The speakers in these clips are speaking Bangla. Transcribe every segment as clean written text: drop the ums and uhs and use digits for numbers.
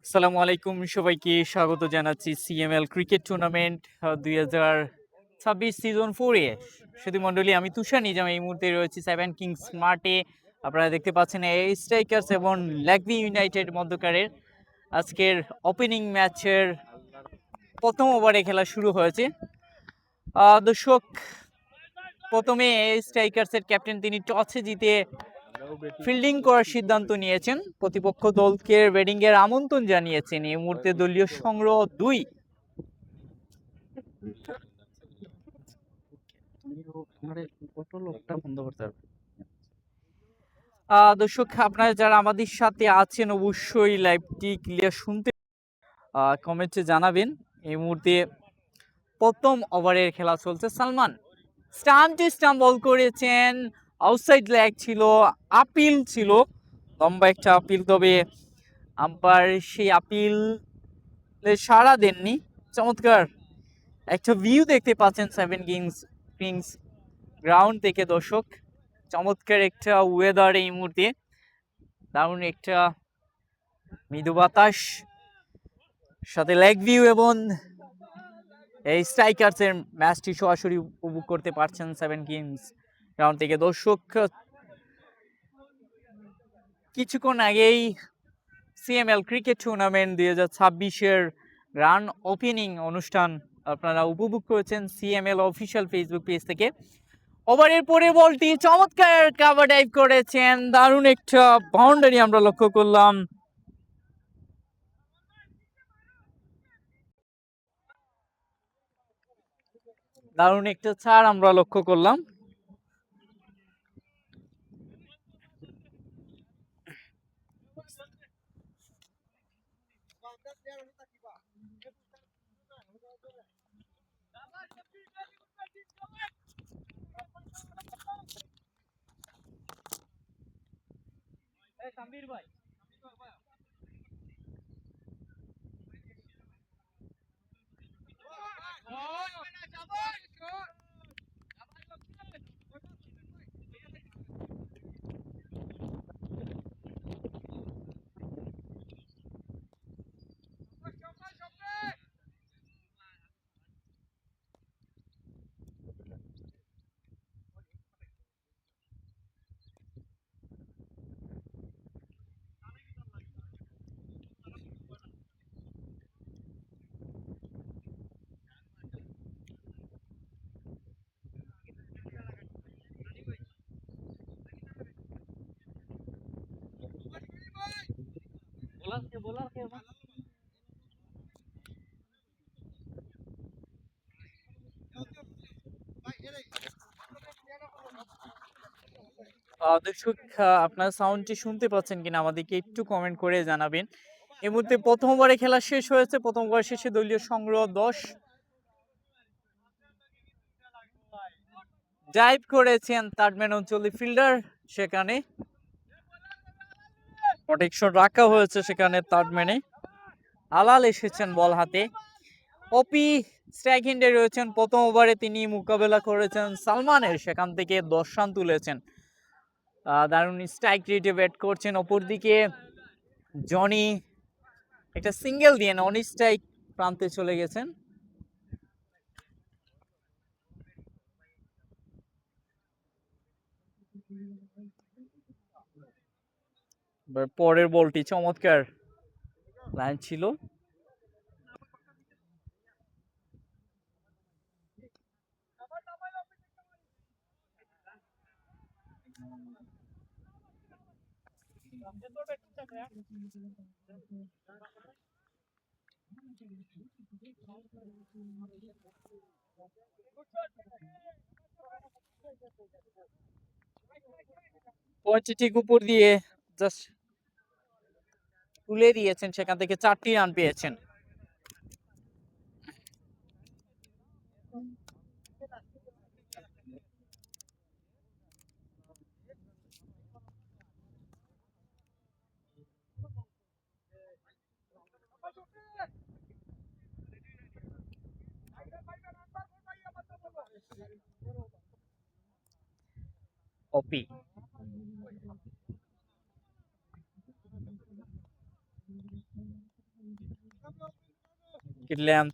আসসালামু আলাইকুম, সবাইকে স্বাগত জানাচ্ছি সিএমএল ক্রিকেট টুর্নামেন্ট 2026 সিজন 4 এ। সুধী মণ্ডলী, আমি তুষার নিজাম এই মুহূর্তে রয়েছি সেভেন কিংস মাঠে। আপনারা দেখতে পাচ্ছেন এই স্ট্রাইকার্স এবং ল্যাগবি ইউনাইটেড মধ্যকারের আজকের ওপেনিং ম্যাচের প্রথম ওভারে খেলা শুরু হয়েছে। দর্শক, প্রথমে স্ট্রাইকার্সের ক্যাপ্টেন তিনি টসে জিতে ফিল্ডিং করার সিদ্ধান্ত নিয়েছেন, প্রতিপক্ষ দলকে ব্যাটিং এর আমন্ত্রণ জানিয়েছেন। এই মুহূর্তে দলীয় সংগ্রহ 2। দর্শক, আপনারা যারা আমাদের সাথে আছেন অবশ্যই লাইভটি ক্লিয়ার শুনতে কমেন্টে জানাবেন। এই মুহূর্তে প্রথম ওভারের খেলা চলছে। সালমান স্টাম্প বল করেছেন, আউটসাইড লেগ ছিল, আপিল ছিল, লম্বা একটা আপিল, তবে আম্পায়ার সেই আপিল সাড়া দেননি। চমৎকার একটা ভিউ দেখতে পাচ্ছেন সেভেন কিংস গ্রাউন্ড থেকে দর্শক। চমৎকার একটা ওয়েদার এই মুহূর্তে, দারুণ একটা মৃদু বাতাস, সাথে লেগ ভিউ এবং এই স্ট্রাইকার্স এর ম্যাচটি সরাসরি উপভোগ করতে পারছেন সেভেন কিংস গ্রাউন্ড থেকে দর্শক। কিছুক্ষণ আগেই সিএমএল ক্রিকেট টুর্নামেন্ট 2026-এর রান ওপেনিং অনুষ্ঠান আপনারা উপভোগ করেছেন সিএমএল অফিসিয়াল ফেসবুক পেজ থেকে। ওভারের পরে বলটি চমৎকার কাভার ডাইভ করেছেন, দারুণ একটা বাউন্ডারি আমরা লক্ষ্য করলাম। দারুণ একটা ছাড় আমরা লক্ষ্য করলাম। ভাই, দর্শক, আপনার সাউন্ডটি শুনতে পাচ্ছেন কিনা আমাদেরকে একটু কমেন্ট করে জানাবেন। এই মুহূর্তে প্রথম ওভারে খেলা শেষ হয়েছে, প্রথম ওভার শেষে দলীয় সংগ্রহ 10। ডাইভ করেছেন থার্ড ম্যান অঞ্চলে ফিল্ডার, সেখানে প্রোটেকশন রাখা হয়েছে সেখানে থার্ড ম্যানে। আলাল এসেছেন বল হাতে। ওপি স্ট্রাইক এন্ডে রয়েছেন, প্রথম ওভারে তিনি মোকাবেলা করেছেন সালমানের, সেখান থেকে 10 রান তুলেছেন। দারুণ স্ট্রাইক রেটে ব্যাট করছেন। অপরদিকে জনি একটা সিঙ্গেল দিয়ে নন স্ট্রাইক প্রান্তে চলে গেছেন। পরের বলটি চমৎকার লাইন ছিল। পয়েন্টটি ঠিক উপর দিয়ে জাস্ট তুলে দিয়েছেন, সেখান থেকে 4টি রান পেয়েছেন। ওপি কিটল্যাম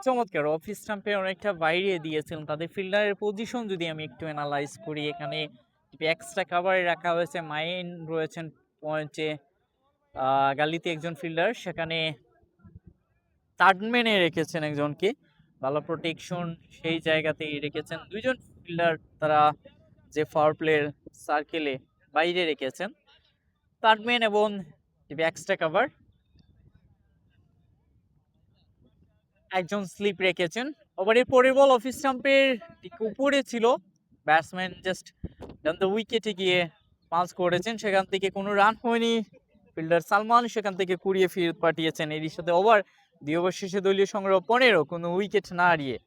চমৎকার, অফিস স্টাম্পে অনেকটা বাইরে দিয়েছিলেন। তাদের ফিল্ডারের পজিশন যদি আমি একটু অ্যানালাইজ করি, এখানে এক্সট্রা কাভারে রাখা হয়েছে। মাইন রয়েছেন পয়েন্টে, গালিতে একজন ফিল্ডার, সেখানে থার্ডম্যানে রেখেছেন একজনকে, ভালো প্রোটেকশন সেই জায়গাতেই রেখেছেন। দুইজন ফিল্ডার তারা যে পাওয়ার প্লের সার্কেলে বাইরে রেখেছেন, থার্ডম্যান এবং এক্সট্রা কাভার। একজন স্লিপ রেখেছেন। ওভারের পরের বল অফিস স্টাম্পের ঠিক উপরে ছিল, ব্যাটসম্যান জাস্ট ডান দ্য উইকেটে গিয়ে পাঞ্চ করেছেন, সেখান থেকে কোনো রান হয়নি। ফিল্ডার সালমান সেখান থেকে কুড়িয়ে ফেরত পাঠিয়েছেন। এরই সাথে ওভার, 2 ওভার শেষে দলীয় সংগ্রহ 15, কোনো উইকেট না হারিয়ে।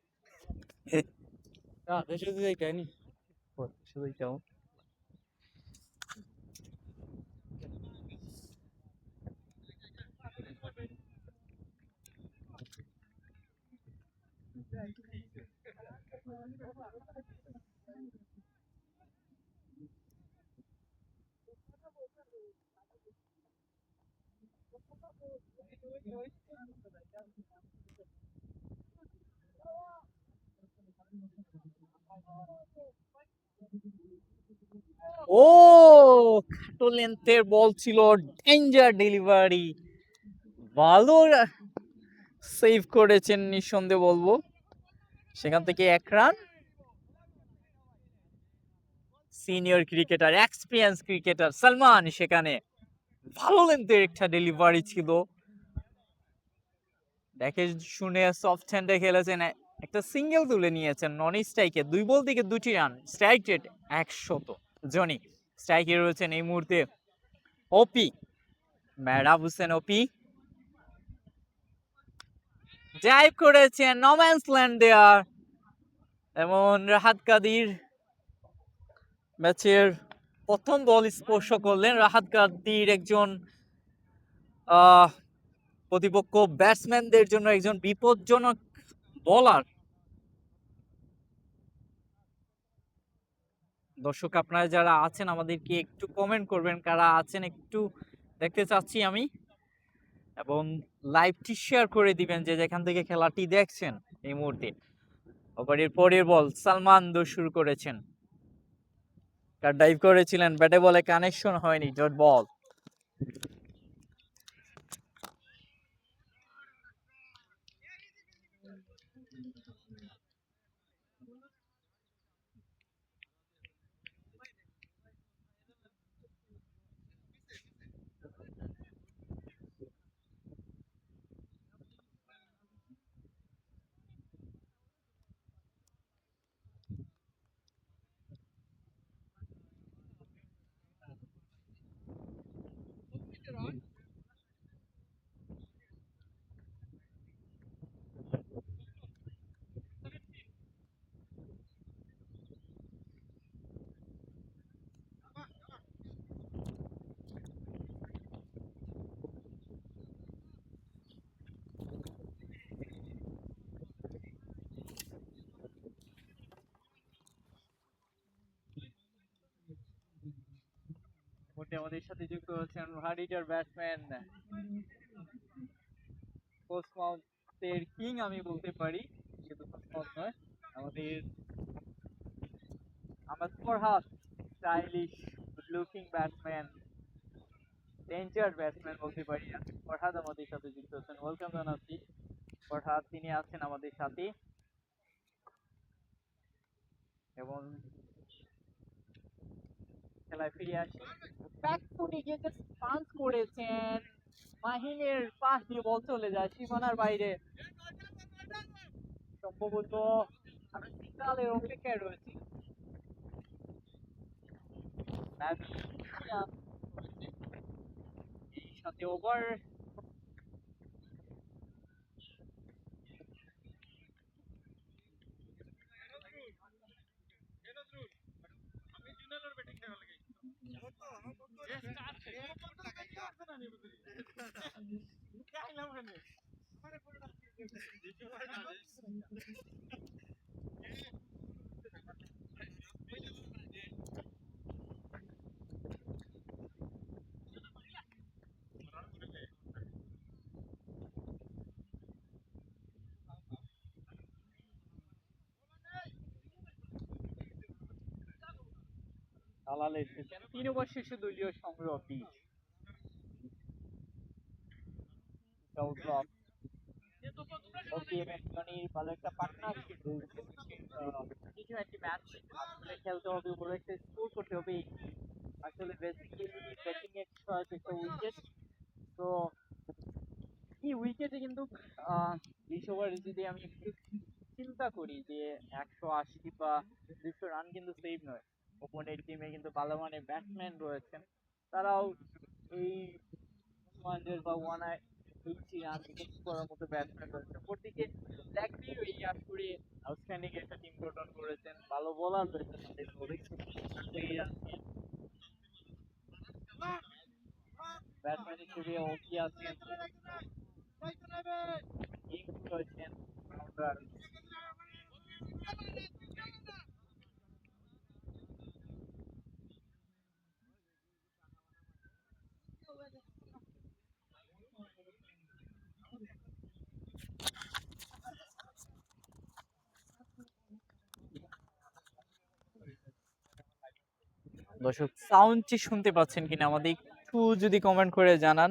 ও, খাটো লেন্থের বল ছিল, ডেঞ্জার ডেলিভারি, ভালো সেভ করেছেন নিঃসন্দেহে বলবো। সেখান থেকে 1 run. Senior cricketer, experience cricketer Salman, সেখানে ভালো লেন্থের একটা ডেলিভারি ছিল, দেখে শুনে সফট হ্যান্ডে খেলেছেন, একটা সিঙ্গেল তুলে নিয়েছেন নন স্ট্রাইকে। 2 বল থেকে 2টি রান, স্ট্রাইক রেট 100। জনি স্ট্রাইকে রয়েছেন এই মুহূর্তে ওপি, মেহরাব হোসেন ওপি, ড্রাইভ করেছেন নোম্যান্স ল্যান্ড দেয়ার, এবং রাহাত কাদির ম্যাচের প্রথম বল স্পর্শ করলেন। রাহাত কাদির একজন প্রতিপক্ষ ব্যাটসম্যানদের জন্য একজন বিপজ্জনক বোলার। দর্শক আপনারা যারা আছেন আমাদেরকে একটু কমেন্ট করবেন, কারা আছেন একটু দেখতে চাচ্ছি আমি, এবং লাইভটি শেয়ার করে দিবেন যে যেখান থেকে খেলাটি দেখছেন এই মুহূর্তে। ওভারের পরের বল সালমান দৌড় শুরু করেছেন, কার ডাইভ করেছিলেন, ব্যাটে বলে কানেকশন হয়নি, ডট বল। আমাদের সাথে যুক্ত হচ্ছেন হার্ডিটার ব্যাটসম্যান, পোস্টমাউথের কিং আমি বলতে পারি, শুধু পোস্টমাউথ নয়, আমাদের Farhad, stylish looking batsman, danger batsman বলতে পারি। ফরহাদ আমাদের সাথে যুক্ত হচ্ছেন, ওয়েলকাম জানাচ্ছি ফরহাদ, তিনি আছেন আমাদের সাথে। এবং খেলায় ফিরে আসি, ব্যাক ফুটে গিয়ে জাস্ট পাঞ্চ করেছেন, মাহিনের পাশ দিয়ে বল চলে যায় সীমানার বাইরে। সম্ভবত আমরা সিগনালের অপেক্ষায় রয়েছি। এই সাথে ওভার তালাল এসেছেন 3 ওভার শেষে দলীয় সংগ্রহ 20 ওকে ম্যাকটনির ভালো একটা পার্টনারশিপ কিছু একটি ম্যাচ আসলে খেলতে হবে বড় একটা স্কোর করতে হবে আসলে বেসিক্যালি ব্যাটিং এর ছয় একটা উইকেট তো এই উইকেটে কিন্তু 20 ওভারে যদি আমি একটু চিন্তা করি যে 180 বা 200 রান কিন্তু সেভ নয় ওপোনেন্ট টিমে কিন্তু ভালো মানের ব্যাটসম্যান রয়েছেন তারাও এই 200 বা 180 রান করার মতো ব্যাটসম্যান রয়েছে অপরদিকে ল্যাকবিও এই আসরে আউটস্ট্যান্ডিং একটা টিম গঠন করেছেন ভালো বোলার রয়েছে তাদের ব্যাটসম্যান হিসেবে ওকি আছেন কিংস রয়েছেন অলরাউন্ডার দর্শক সাউন্ডটি শুনতে পাচ্ছেন কিনা আমাদের একটু যদি কমেন্ট করে জানান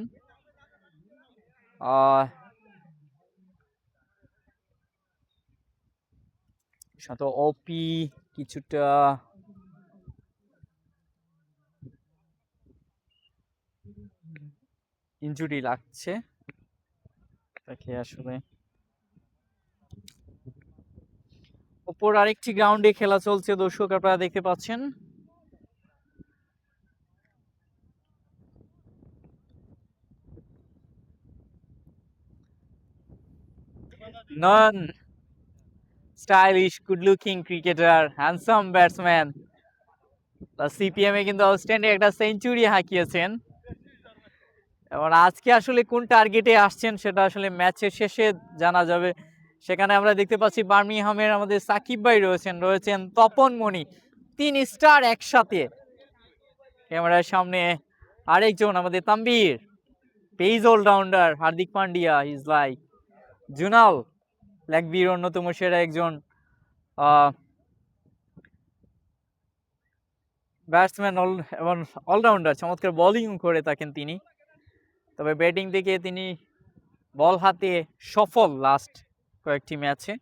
সাথে ওপি কিছুটা ইনজুরি লাগছে তাকে আসলে ওপর আরেকটি গ্রাউন্ডে খেলা চলছে দর্শক আপনারা দেখতে পাচ্ছেন non stylish good looking cricketer handsome batsman CPM এ কিন্তু আউটস্ট্যান্ডিং একটা সেঞ্চুরি হাঁকিয়েছেন এবং আজকে আসলে কোন টার্গেটে আসছেন সেটা আসলে ম্যাচের শেষে জানা যাবে সেখানে আমরা দেখতে পাচ্ছি বার্মিংহামের আমাদের সাকিব ভাই রয়েছেন তপন মণি 3 স্টার একসাথে ক্যামেরার সামনে আরেকজন আমাদের তাম্বির page allrounder Hardik Pandya is like জুনাল লেগবির অন্যতম সেরা একজন ব্যাটসম্যান এবং অলরাউন্ডার চমৎকার বোলিং করে থাকেন তিনি তবে ব্যাটিং দিকে তিনি বল হাতে সফল লাস্ট কয়েকটি ম্যাচে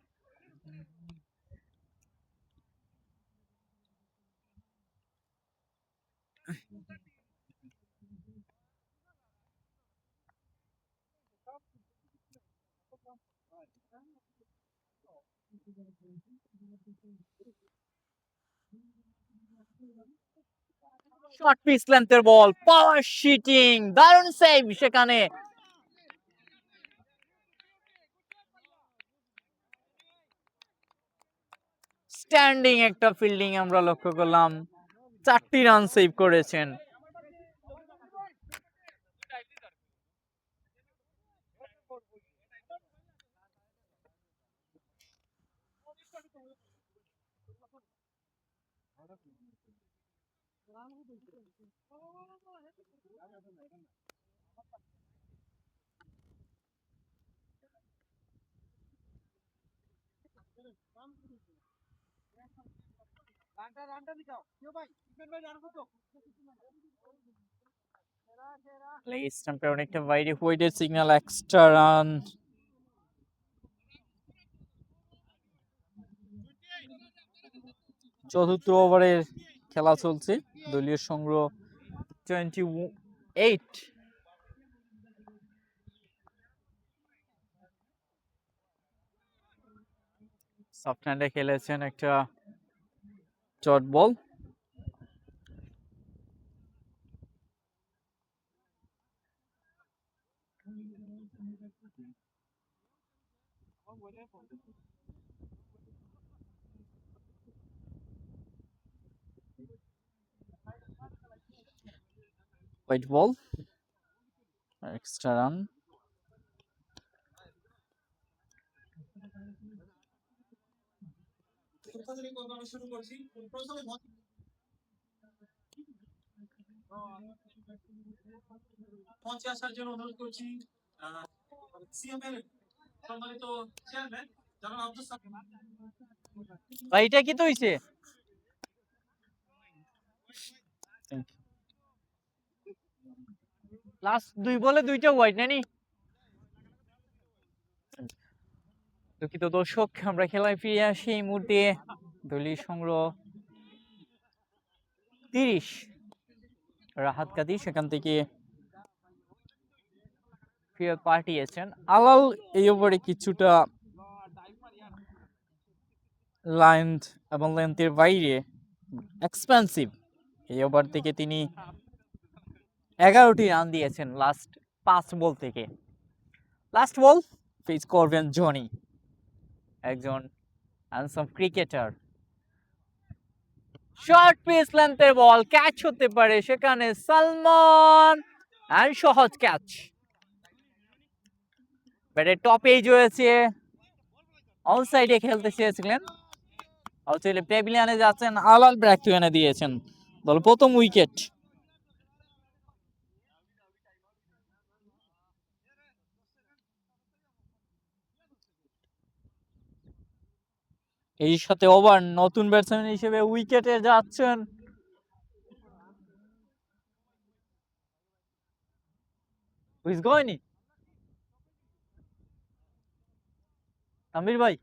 শর্ট পিচ লেন্থের বল পাওয়ার শিটিং দারুণ সেভ সেখানে স্ট্যান্ডিং একটা ফিল্ডিং আমরা লক্ষ্য করলাম 4টি রান সেভ করেছেন লেগ স্টাম্পে অনেকটা বাইরে হোয়াইটের সিগন্যাল এক্সট্রা রান চতুর্থ ওভারের খেলা চলছে দলীয় সংগ্রহ 28 সফট হ্যান্ডে খেলেছেন একটা চট বল হোয়াইট বল এক্সট্রা রান মঞ্চে আসার জন্য অনুরোধ করছি সিএমএল সম্মানিত চেয়ারম্যান জনাব আব্দুল সালাম ভাই এটা কি তো হইছে লাস্ট 2 বলে 2টা ওয়াইড নানি। দুঃখিত দর্শক, আমরা খেলায় ফিরে আসি। এই মুহূর্তে দলীয় সংগ্রহ 30 রাহাত কাদি সেখান থেকে ফিরে পাঠিয়েছেন। আলাল এই ওভারে কিছুটা লেন্থ এবং লেন্থের বাইরে এক্সপেন্সিভ। এই ওভার থেকে তিনি 11টি রান দিয়েছেন লাস্ট 5 বল থেকে। লাস্ট বল ফেস করবেন জনি, একজন হ্যান্ডসাম ক্রিকেটার। শর্ট পিচ লেন্থের বল, ক্যাচ হতে পারে সেখানে সালমান, এন্ড সহজ ক্যাচ। ব্যাটের টপেই রয়েছে, অন সাইডে খেলতে চেয়েছিলেন, অচেলে প্যাভিলিয়নে যাচ্ছেন, আলাল ব্রেক এনে দিয়েছেন, দল প্রথম উইকেট। এই সাথে ওভার নতুন ব্যাটসম্যান হিসেবে উইকেটে যাচ্ছেন আমির ভাই।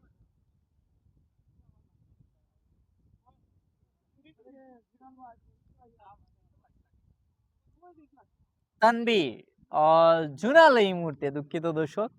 তানবীর জুনাল এই মুহূর্তে, দুঃখিত দর্শক।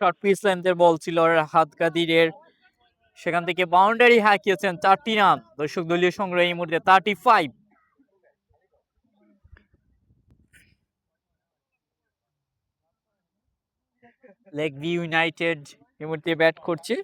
শর্ট পিচ লেন্থের বল ছিল রাহাত কাদিরের, সেখান থেকে বাউন্ডারি হাঁকিয়েছেন 4টি রান। দর্শক দলীয় সংগ্রহ এই মুহূর্তে 35। লেগভি ইউনাইটেড এই মুহূর্তে ব্যাট করছে।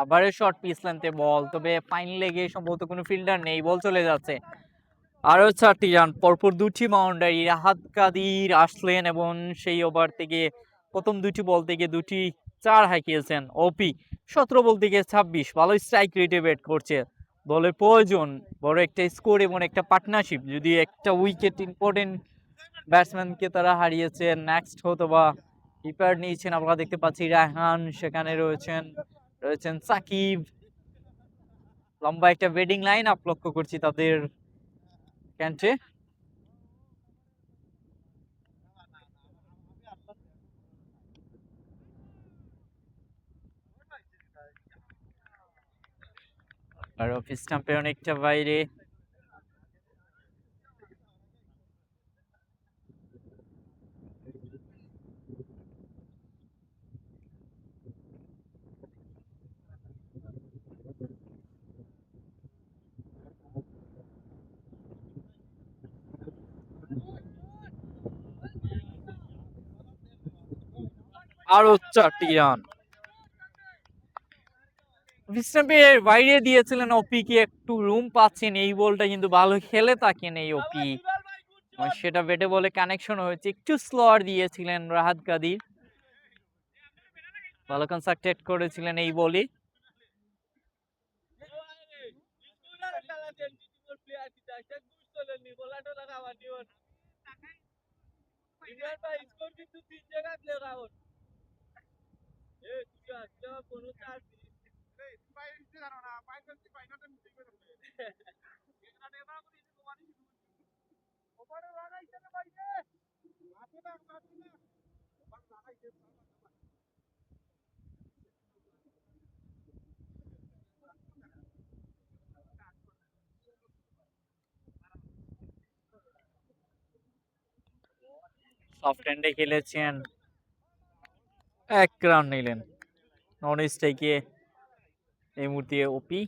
আবারও শর্ট পিচ লেন্থে বল, তবে ফাইন লেগে সম্ভবত কোনো ফিল্ডার নেই, বল চলে যাচ্ছে। আরো 4টি রান, পরপর 2টি বাউন্ডারি। রাহাত কাদির আসলেন এবং সেই ওভার থেকে প্রথম 2টি বল থেকে 2টি 4 হাঁকিয়েছেন। ওপি 17 বল থেকে 26, ভালো স্ট্রাইক রেটে ব্যাট করছে। দলের প্রয়োজন বড় একটা স্কোর এবং একটা পার্টনারশিপ। যদি একটা উইকেট ইম্পর্টেন্ট ব্যাটসম্যানকে তারা হারিয়েছে, নেক্সট হয়তো বা কিপার নিয়েছেন, আমরা দেখতে পাচ্ছি রায়হান, সেখানে রয়েছেন সাকিব। লম্বা একটা ব্যাটিং লাইন আপ লক্ষ্য করছি তাদের ক্যান্টে। আর অফিস স্টাম্পের অনেকটা বাইরে। আরো 4টি রান। বিশ্রামের বাইরে দিয়েছিলেন ওপি, কি একটু রুম পাচ্ছেন, এই বলটা কিন্তু ভালো খেলে থাকেন এই ওপি, সেটা ব্যাটে বলে কানেকশন হয়েছে। একটু স্লোয়ার দিয়েছিলেন রাহাত কাদির, ভালো কনস্ট্রাক্টেড করেছিলেন এই বলে। সফট হ্যান্ডে খেলেছেন, 1 রান নিলেন। নন স্ট্রাইকে এই মুহূর্তে ওপি,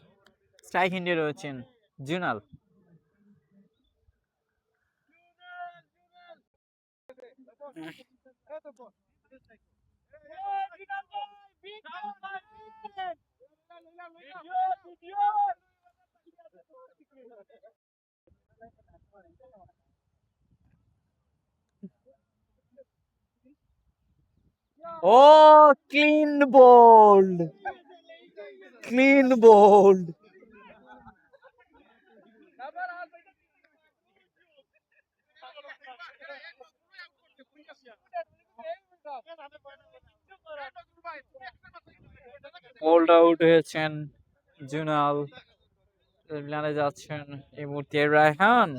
স্ট্রাইক হ্যান্ডে রয়েছেন জুনাল। ও clean bowled, clean bowled. Bowled out হয়েছেন জুনাল, মিলানে যাচ্ছেন এই মুহূর্তে রায়হান।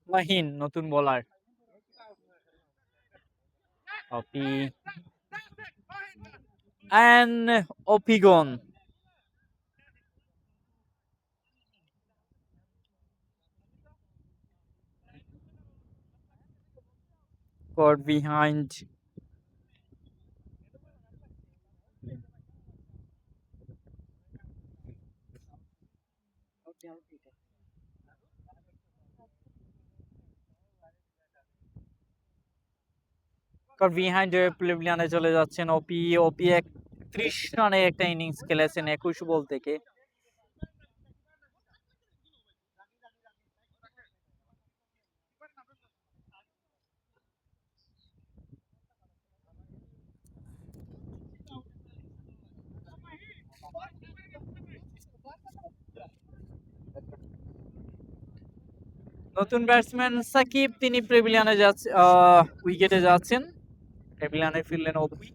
মাহিন নতুন বোলার, ওপি and ওপিগন। Got behind. Got behind প্লেভিলিয়ানে চলে যাচ্ছেন ওপি। ওপি 31 রানে একটা ইনিংস খেলেছেন 21 বল থেকে। নতুন ব্যাটসম্যান সাকিব, তিনি প্লেভিলিয়ানে যাচ্ছে, উইকেটে যাচ্ছেন। প্লেভিলিয়ানে ফিরলেন ওপি।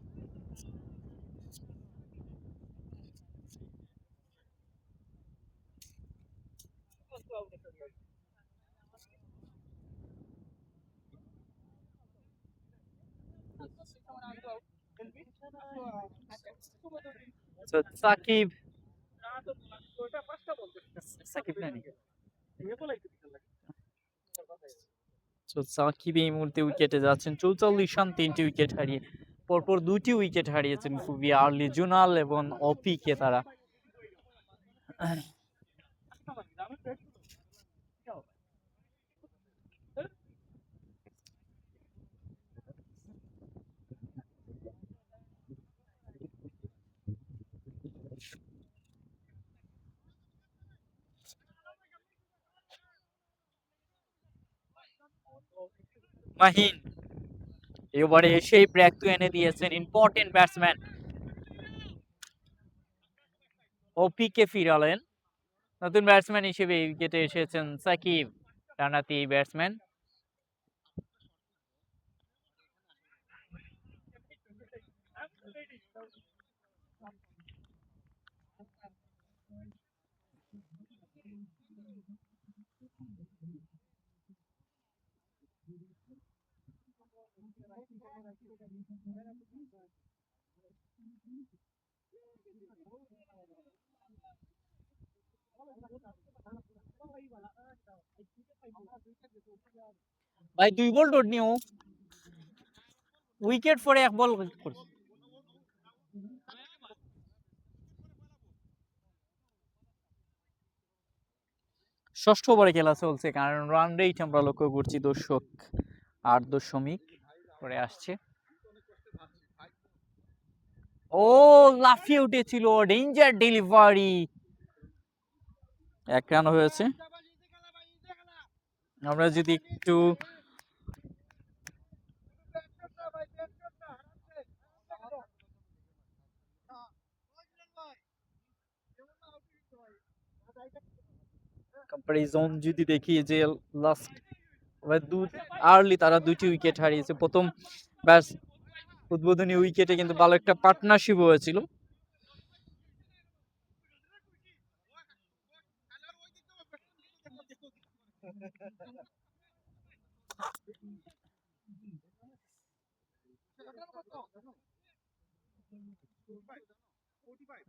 So, সাকিব সাকিব নানি সাকিব এই মুহূর্তে উইকেটে যাচ্ছেন 44 রান 3টি উইকেট হারিয়ে। পরপর 2টি উইকেট হারিয়েছেন খুবই আর্লি জুনাল এবং অপি কে তারা। মাহিন এবারে এসেই ব্রেক তো এনে দিয়েছেন ইম্পর্টেন্ট ব্যাটসম্যান ওপি কে ফিরালেন। নতুন ব্যাটসম্যান হিসেবে উইকেটে এসেছেন সাকিব, ডানহাতি এই ব্যাটসম্যান। ভাই 2 বল ডট নিও উইকেট পরে 1 বল করছে। ষষ্ঠ ওভারে খেলা চলছে, কারণ রান রেট আমরা লক্ষ্য করছি দর্শক 8 করে আসছে। ও লাফিয়ে উঠেছিল, ডেঞ্জার ডেলিভারি, 1 রান হয়েছে। আমরা যদি একটু কম্পারিজন যদি দেখি যে লাস্ট আর্লি তারা 2টি উইকেট হারিয়েছে। প্রথম ব্যাস উদ্বোধনী উইকেটে কিন্তু ভালো একটা পার্টনারশিপ হয়েছিল।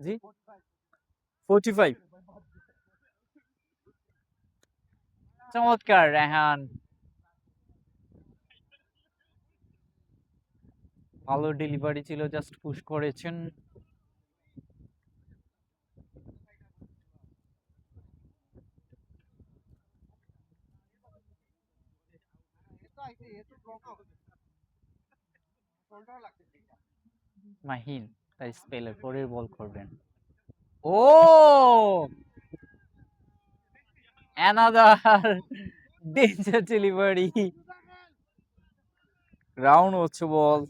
জি 45 চমৎকার রেহান, ভালো ডেলিভারি ছিল, জাস্ট পুশ করেছেন। মাহিন তার স্পেলের পরের বল করবেন। ও অ্যানাদার ডেঞ্জার ডেলিভারি, রাউন্ড হচ্ছে বল।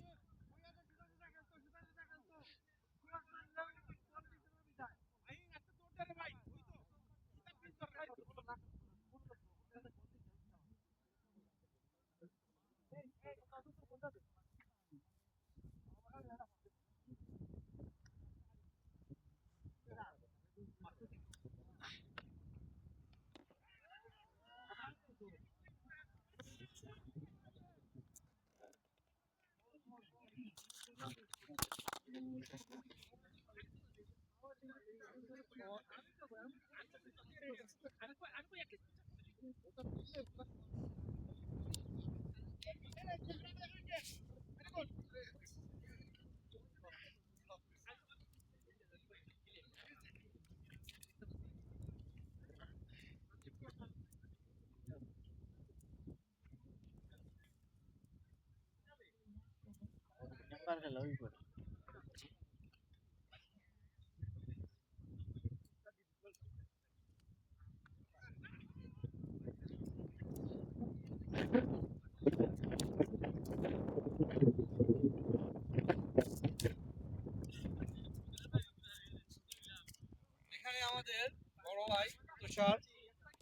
এখানে আমাদের বড় ভাই তুষার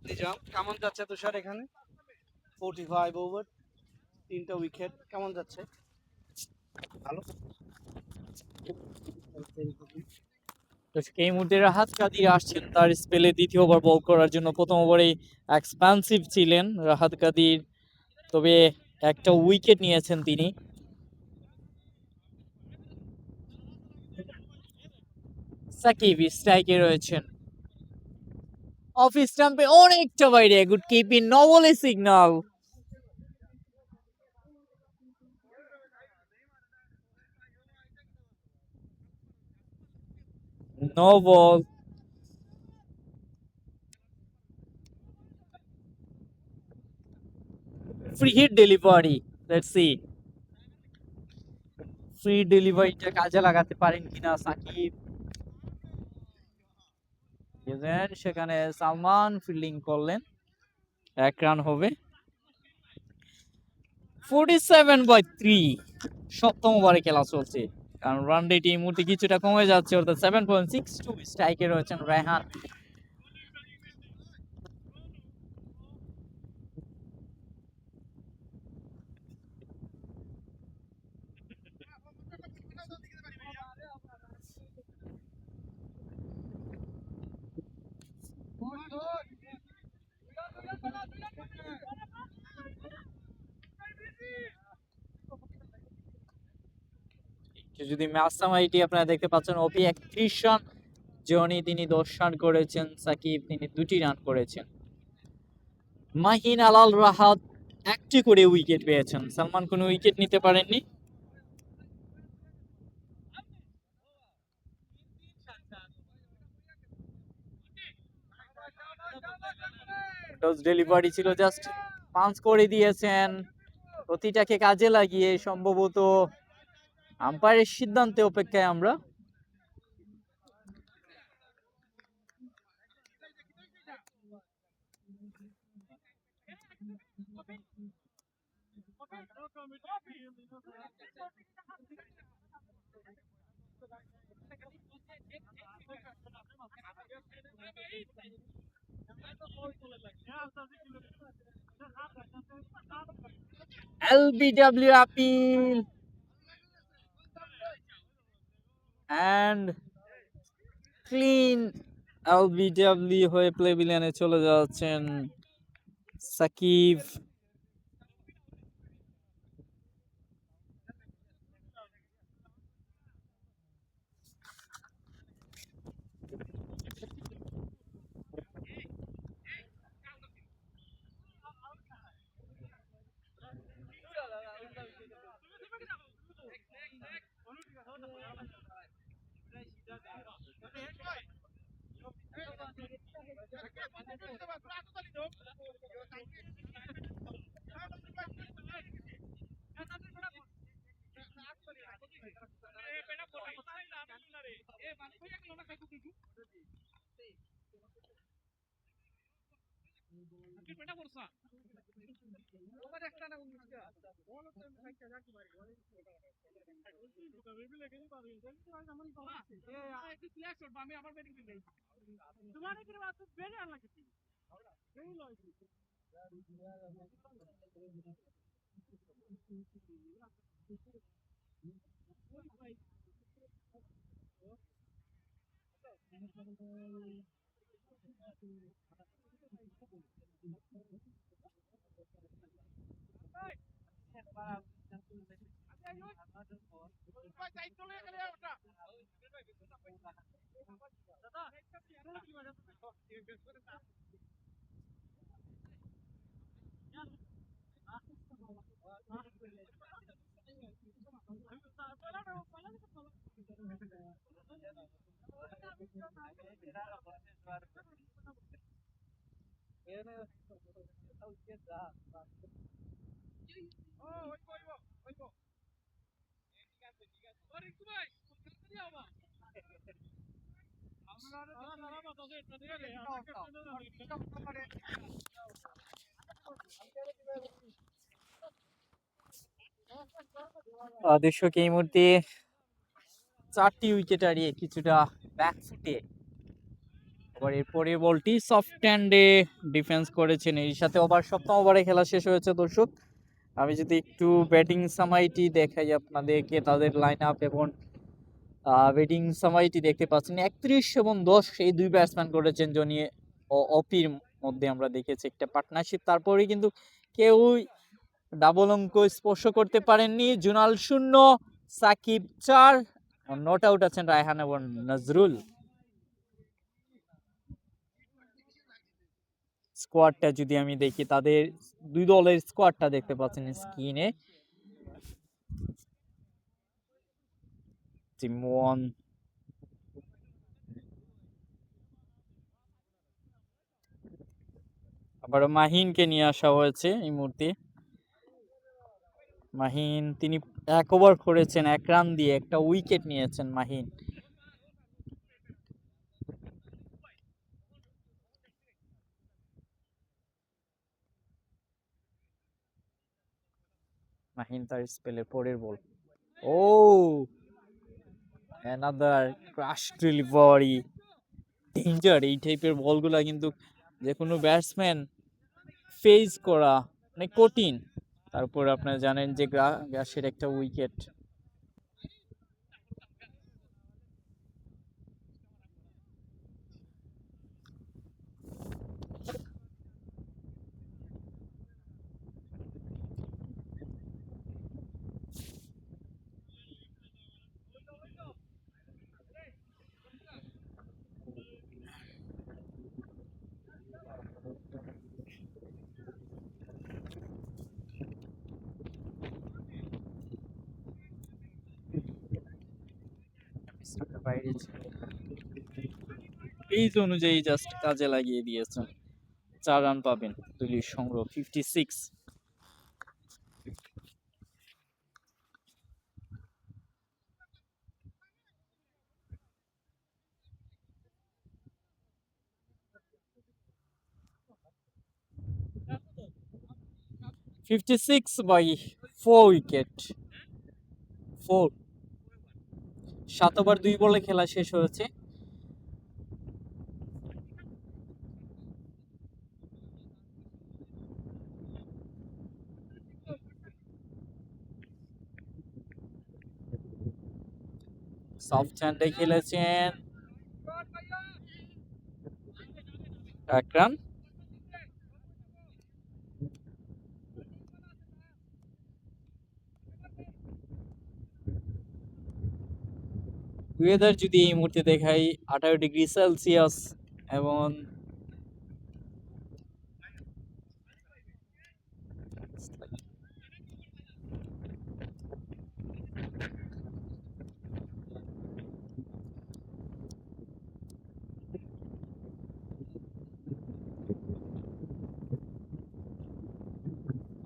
নিজাম, কেমন যাচ্ছে তুষার? এখানে 45 ওভার 3টা উইকেট, কেমন যাচ্ছে? ভালো। এই মুহূর্তে রাহাত কাদির আসছেন তার স্পেলে দ্বিতীয় ওভার বল করার জন্য। প্রথম ওভারেই এক্সপান্সিভ ছিলেন রাহাত কাদির, তবে একটা উইকেট নিয়েছেন তিনি। সাকিব স্ট্রাইকে রয়েছেন, অফ স্টাম্পে অনেকটা বাইরে, গুড কিপিং, নো বলে signal. No ball. Free hit delivery, let's see free ডেলিভারিটা কাজে লাগাতে পারেন কিনা সাকিব। সেখানে সালমান ফিল্ডিং করলেন, 1 রান হবে। 47/3 সপ্তম ওভারে খেলা চলছে, কারণ রান রেট এই মুহূর্তে কিছুটা কমে যাচ্ছে, অর্থাৎ 7.62। স্ট্রাইকে রয়েছেন রায়হান। যদি ম্যাচ সামারিটি আপনারা দেখতে পাচ্ছেন, ওপি 31 রান, জনি তিনি 10 রান করেছেন, সাকিব তিনি 2টি রান করেছেন। মাহিন আলাল রাহাত 1টি করে উইকেট পেয়েছেন, সালমান কোনো উইকেট নিতে পারেননি। ডেলিভারি ছিল, জাস্ট পাঞ্চ করে দিয়েছেন, প্রতিটাকে কাজে লাগিয়ে। সম্ভবত আম্পায়ারের সিদ্ধান্তে অপেক্ষায় আমরা। LBW appeal and clean. LBW হয়ে প্লেভিলিয়নে চলে যাচ্ছেন সাকিব। দর্শক এই মুহূর্তে 4টি উইকেট হারিয়ে কিছুটা ব্যাকফুটে, আবার এর পরের বলটি সফট হ্যান্ডে ডিফেন্স করেছেন। এর সাথে ওভার, সপ্তম ওভারে খেলা শেষ হয়েছে। দর্শক আমি যদি একটু ব্যাটিং সামাইটি দেখাই আপনাদেরকে, তাদের লাইন আপ এবং ব্যাটিং সামাইটি দেখতে পাচ্ছেন। 31 এবং 10 এই দুই ব্যাটসম্যান করেছেন, জনি ও অপির মধ্যে আমরা দেখেছি একটা পার্টনারশিপ। তারপরে কিন্তু কেউই ডাবল অঙ্ক স্পর্শ করতে পারেননি। জুনাল 0, সাকিব 4, নট আউট আছেন রায়হান এবং নজরুল। স্কোয়াডটা যদি আমি দেখি, তাদের দুই দলের স্কোয়াডটা দেখতে পাচ্ছেন স্ক্রিনে। টিম ওয়ান আবার মাহিনকে নিয়ে আসা হয়েছে এই মুহূর্তে। মাহিন তিনি 1 ওভার করেছেন 1 রান দিয়ে, একটা উইকেট নিয়েছেন মাহিন। মাহিন তার স্পেলের পরের বল, ও অ্যানাদার ক্রাশ ডেলিভারি, ডেঞ্জার। এই টাইপের বলগুলা কিন্তু যে কোনো ব্যাটসম্যান ফেস করা অনেক কঠিন। তারপর আপনারা জানেন যে গ্রাসের একটা উইকেট। বাইরে পেজ অনুযায়ী জাস্ট কাজে লাগিয়ে দিয়েছেন। 4 রান পাবেন, দলীয় সংগ্রহ 56। 56 বাই 4 উইকেট, 4। 7 ওভার 2 বলে খেলা শেষ হয়েছে। সফট হ্যান্ডে খেলেছেন, 1 রান। ওয়েদার যদি এই মুহূর্তে দেখাই 18 ডিগ্রি সেলসিয়াস, এবং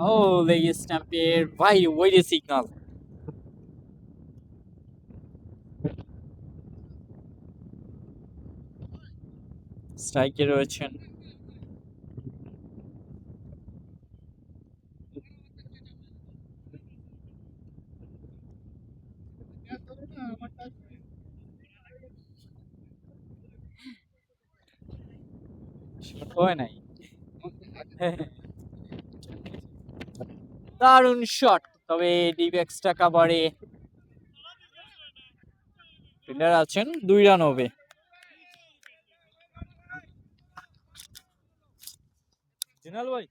ও লেগ স্ট্যাম্পের ভাই ওয়েডে সিগন্যাল। স্ট্রাইকে রয়েছেন। হয় নাই, দারুণ শট, তবে ডিপ এক্সট্রা কাভারে ফিল্ডার আছেন, 2 রান হবে। জিনাল ভাই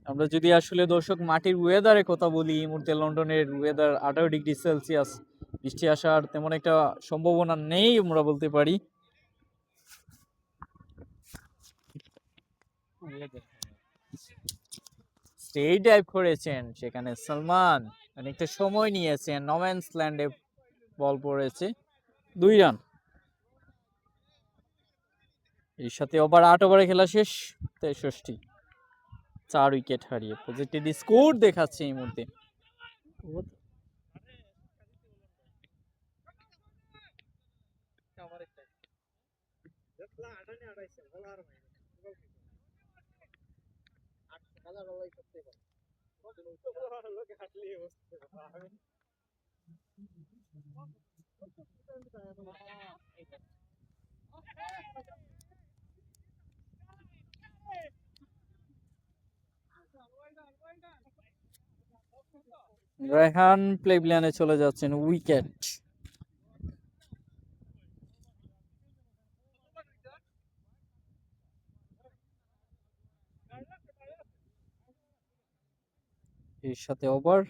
আমরা যদি আসলে দর্শক মাটির ওয়েদারের কথা বলি, এই মুহূর্তে লন্ডনের ওয়েদার 18 ডিগ্রি সেলসিয়াস, বৃষ্টি আসার তেমন একটা সম্ভাবনা নেই আমরা বলতে পারি। স্টেট ডাইভ করেছেন সেখানে সালমান, অনেকটা সময় নিয়েছেন, নোম্যান্স ল্যান্ডে বল পড়েছে, 2 রান। এর সাথে ওভার 8 ওভারে খেলা শেষ, 63, 4 উইকেট হারিয়ে পজিটিভ স্কোর দেখাচ্ছে এই মুহূর্তে। রেহান প্লেভিলিয়নে চলে যাচ্ছেন, উইকেট। এর সাথে over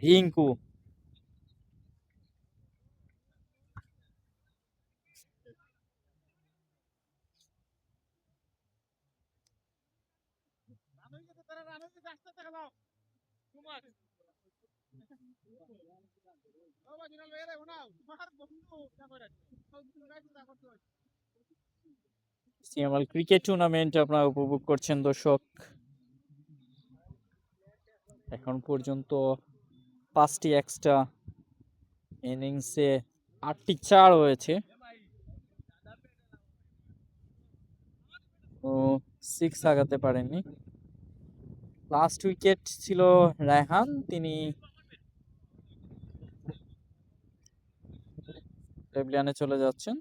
Rinku. CML cricket tournament আপনারা উপভোগ করছেন দর্শক। এখন পর্যন্ত 5টি এক্সট্রা ইনিংসে 8টি 4 হয়েছে ও 6 লাগাতে পারেননি। লাস্ট উইকেট ছিল রায়হান, তিনি প্যাভিলিয়নে চলে যাচ্ছেন।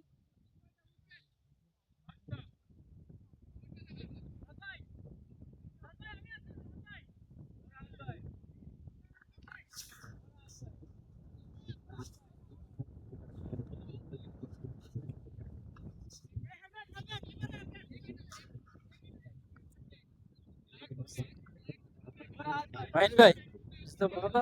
রাইন ভাই, বুঝতে পারো না?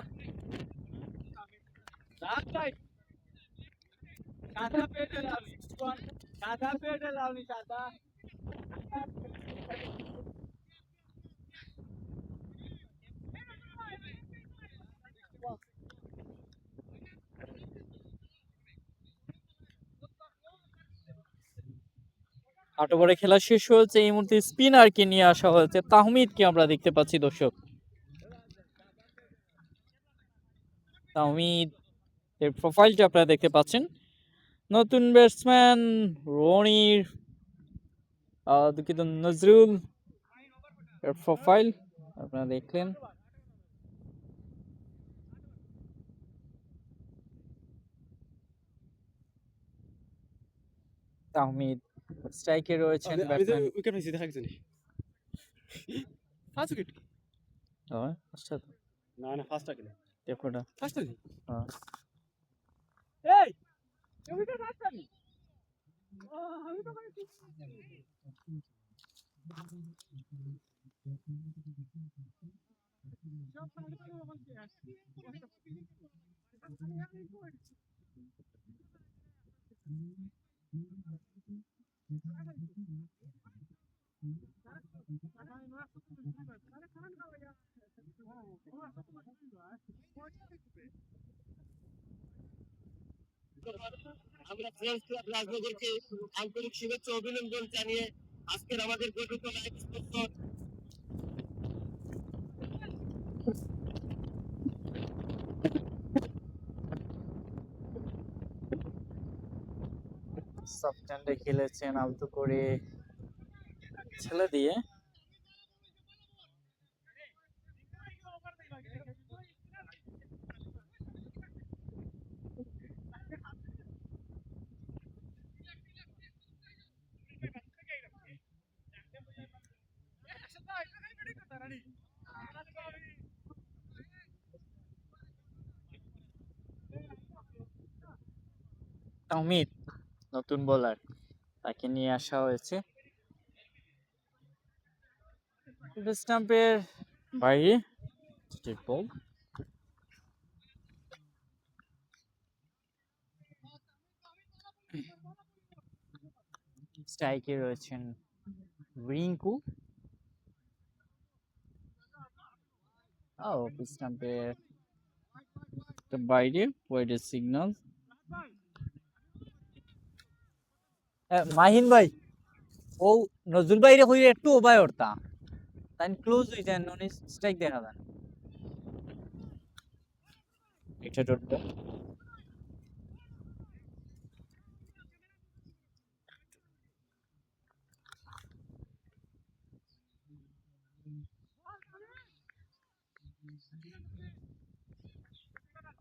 আট ওভারে খেলা শেষ হয়েছে। এই মুহূর্তে স্পিনারকে নিয়ে আসা হয়েছে, তাহমিদকে আমরা দেখতে পাচ্ছি দর্শক। তাহমিদ এর প্রোফাইলটা আপনারা দেখতে পাচ্ছেন। নতুন ব্যাটসম্যান রনির দুঃখিত নজরুল এর প্রোফাইল আপনারা দেখলেন। তাহমিদ স্ট্রাইকে রয়েছেন ব্যাটসম্যান। উইকেট হইছে দেখা গেছে নি ফার্স্ট উইকেট আচ্ছা, না না ফার্স্ট আগে দেখো না। ফার্স্ট আগে এই উইকেট আসছে আমি তো মানে আমরা ফ্রেন্ডস ক্লাব রাজনগরকে আন্তরিক শুভেচ্ছা অভিনন্দন জানিয়ে আজকের আমাদের গঠিত লাইভ স্পোর্টস সফট হ্যান্ডে খেলেছেন আলতো করে ছেলে দিয়ে। তাহমিদ নতুন বোলার, তাকে নিয়ে আসা হয়েছে। স্টাম্পের বাইরে বল। স্ট্রাইকে রয়েছেন রিঙ্কু। স্টাম্পের বাইরে ওয়াইডের সিগন্যাল। মাহিন ভাই, ও নজরুল ভাই হইলে একটু ওবায় ওরতা তাই ক্লোজ হয়ে যায়, নন স্ট্রাইক দেখা যায় এটা ডটটা।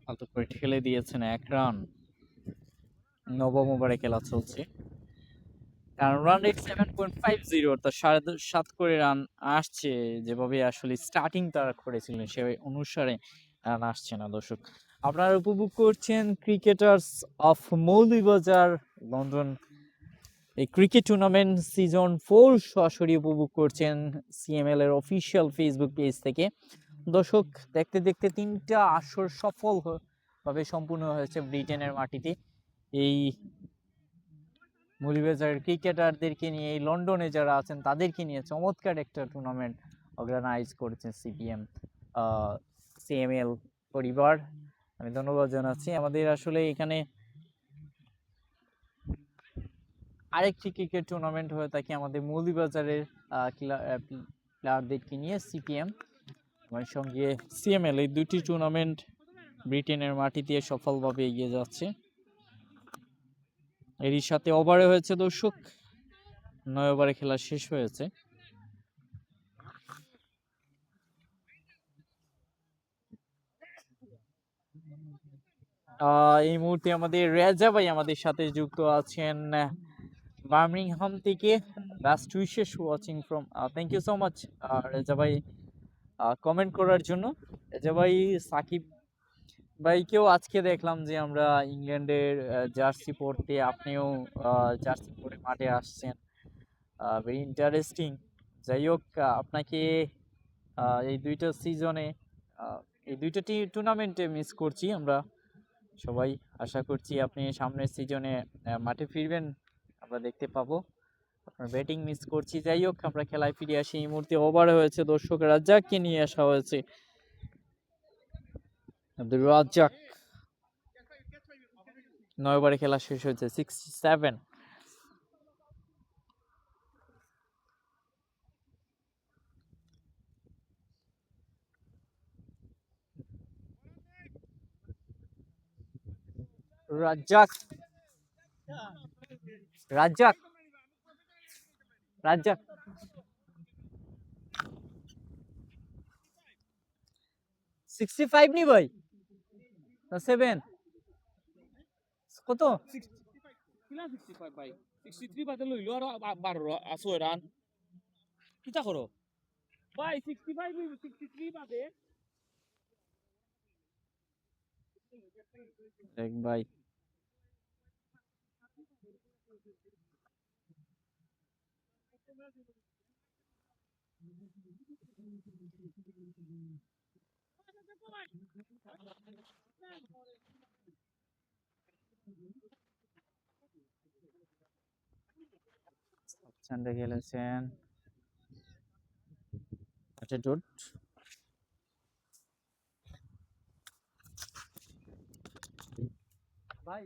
আলতো করে ঠেলে দিয়েছেন 1 রান। নবম ওভারে খেলা চলছে, কারণ রান রেট 7.50, অর্থাৎ 7.5 করে রান আসছে। যেভাবে আসলে স্টার্টিং তারা করেছিলেন সে অনুসারে রান আসছে না দর্শক। আপনারা উপভোগ করছেন ক্রিকেটার্স অফ মৌলভীবাজার লন্ডন এই ক্রিকেট টুর্নামেন্ট সিজন 4 সরাসরি উপভোগ করছেন সিএমএল এর অফিসিয়াল ফেসবুক পেজ থেকে। দর্শক, দেখতে দেখতে 3টা আসর ভাবে সম্পূর্ণ হয়েছে ব্রিটেনের মাটিতে। এই মৌলভীবাজারের ক্রিকেটারদেরকে নিয়ে, এই লন্ডনে যারা আছেন তাদেরকে নিয়ে চমৎকার একটা টুর্নামেন্ট অর্গানাইজ করেছেন সিএমএল পরিবার। আমি ধন্যবাদ জানাচ্ছি। আমাদের আসলে এখানে আরেকটি ক্রিকেট টুর্নামেন্ট হয়ে থাকে আমাদের মৌলভীবাজারের প্লেয়ারদেরকে নিয়ে, সিপিএম এবং সঙ্গে সিএমএল, এই দুটি টুর্নামেন্ট ব্রিটেনের মাটি দিয়ে সফলভাবে এগিয়ে যাচ্ছে। এরই সাথে ওভারে হয়েছে দর্শক, 9 ওভারে খেলা শেষ হয়েছে। এই মুহূর্তে আমাদের রেজা ভাই আমাদের সাথে যুক্ত আছেন বার্মিংহাম থেকে। Best wishes watching from, thank you so much Reza ভাই কমেন্ট করার জন্য। রেজা ভাই, সাকিব ভাইকেও আজকে দেখলাম যে আমরা ইংল্যান্ডের জার্সি পরতে, আপনিও জার্সি পরে মাঠে আসছেন, ভেরি ইন্টারেস্টিং। যাই হোক, আপনাকে এই দুইটা সিজনে, এই দুইটা টুর্নামেন্টে মিস করছি আমরা সবাই। আশা করছি আপনি সামনের সিজনে মাঠে ফিরবেন, আমরা দেখতে পাবো। আপনার ব্যাটিং মিস করছি। যাই হোক, আমরা খেলায় ফিরে আসি। এই মুহূর্তে ওভার হয়েছে দর্শক, রাজ্জাককে নিয়ে আসা হয়েছে। আব্দুর রাজ্জাক, 9 ওভারে খেলা শেষ হয়েছে, 67। রাজ্জাক, রাজ্জাক, রাজ্জাক, 65 নি ভাই, না 7 কত? 65 ভাই 63 বাদে লইলো আর 12 আছে রান কিটা করো ভাই 65 63 বাদে দেখ ভাই, সানডে খেলেছেন অ্যাটিটিউড। ভাই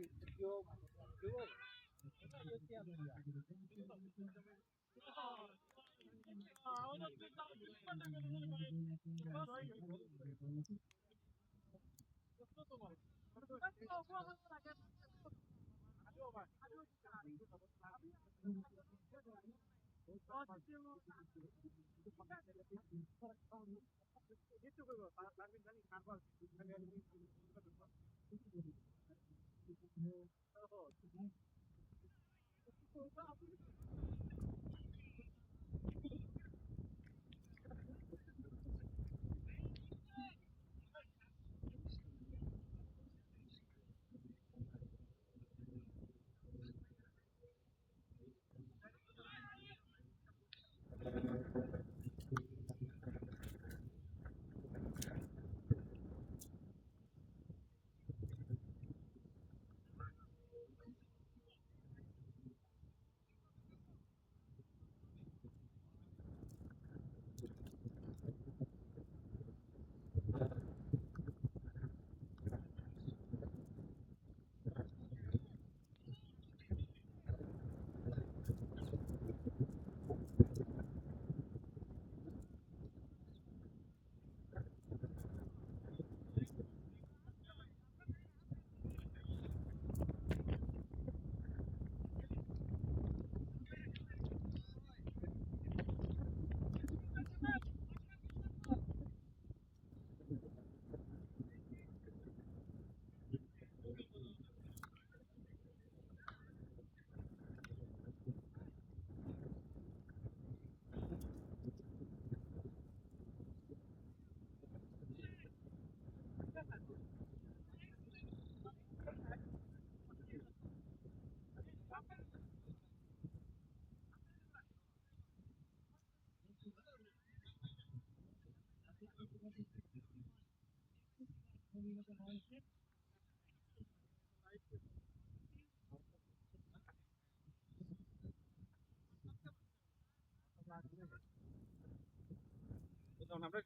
আমরা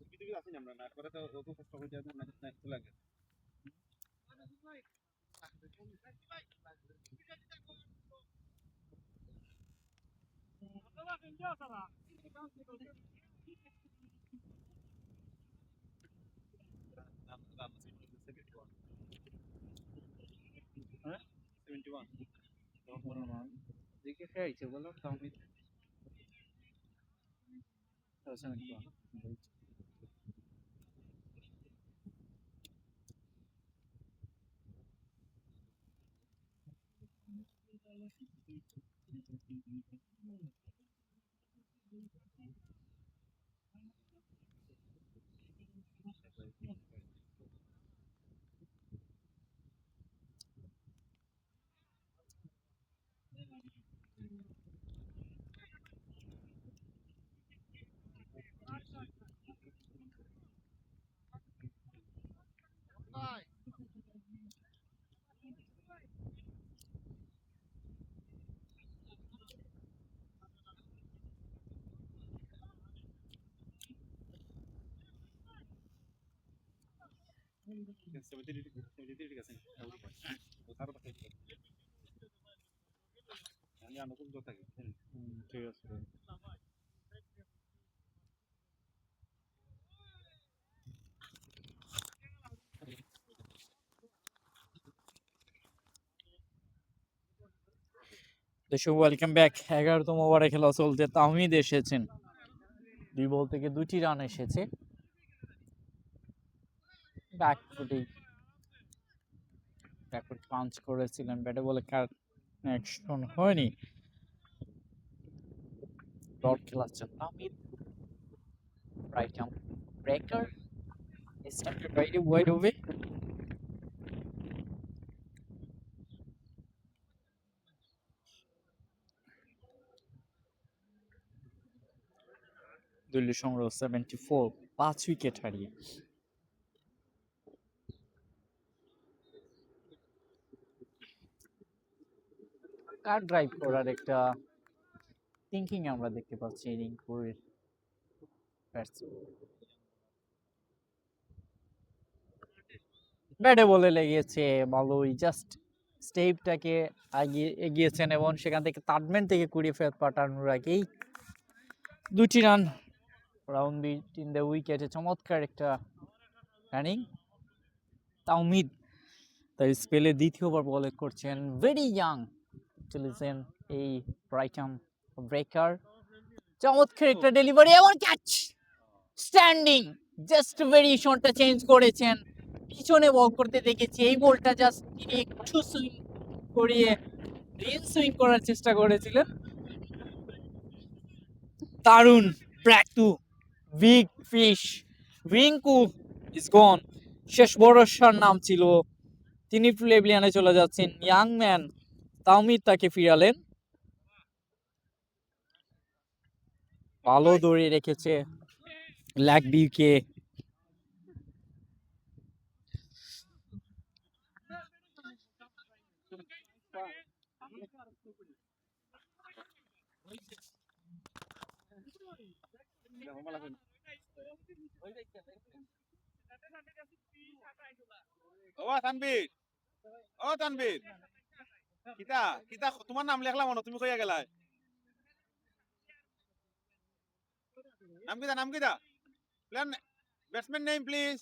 পৃথিবী আছি না আমরা না করে তো অত কষ্ট করে যাবো না চলে গেছে হ্যাঁ 71 দেখে খাইছে বলো তাহমি 71 73 ঠিক আছে ও তার কথা আমি অনুকূল তো থাকি ঠিক আছে দর্শক ওয়েলকাম ব্যাক। 11তম ওভারে খেলা চলছে, তাহমিদ এসেছেন, 2 বল থেকে 2টি রান এসেছে। ব্যাকফুট পাঞ্চ করেছিলেন, ব্যাটে বলে কানেকশন হয়নি। ডট খেলাচ্ছেন Tahmid, right arm breaker started right wide over. Delhi সংগ্রহ 74, 5 উইকেট হারিয়ে। কার ড্রাইভ করার একটা থিঙ্কিং আমরা দেখতে পাচ্ছি রিঙ্কুর ব্যাটে বলে লেগেছে ভালোই, জাস্ট স্টেপটাকে এগিয়েছেন এবং সেখান থেকে তাডম্যান থেকে কুড়িয়ে ফেরত পাঠানোর আগেই 2টি রান রাউন্ড বিট দ্য উইকেটে। চমৎকার একটা রানিং। তাওমিদ তার স্পেলে 2য় ওভার বলে করছেন, ভেরি ইয়াং ইন্টেলিজেন্ট এই রাইট আর্ম ব্রেকার। চমৎকার একটা ডেলিভারি এবং ক্যাচ, স্ট্যান্ডিং, জাস্ট ভেরিয়েশনটা চেঞ্জ করেছেন। পিছনে বল করতে দেখেছি, এই বলটা জাস্ট তিনি একটু সুইং করিয়ে রিন সুইং করার চেষ্টা করেছিলেন। দারুণ প্র্যাকটু, big fish, Rinku is gone. শেষ ভরসার নাম ছিল, তিনি প্লেভিলিয়ানে চলে যাচ্ছেন। ইয়াং ম্যান তাওমিদ তাকে ফিরালেন। ভালো দৌড়ে রেখেছে ল্যাগ বিউকে। ও তানবীর, ও তানবীর, কিতা কিতা তোমার নাম লেখলাম না, তুমি কইয়া গেলাই নাম কিতা প্ল্যান ব্যাটসম্যান নেম প্লিজ।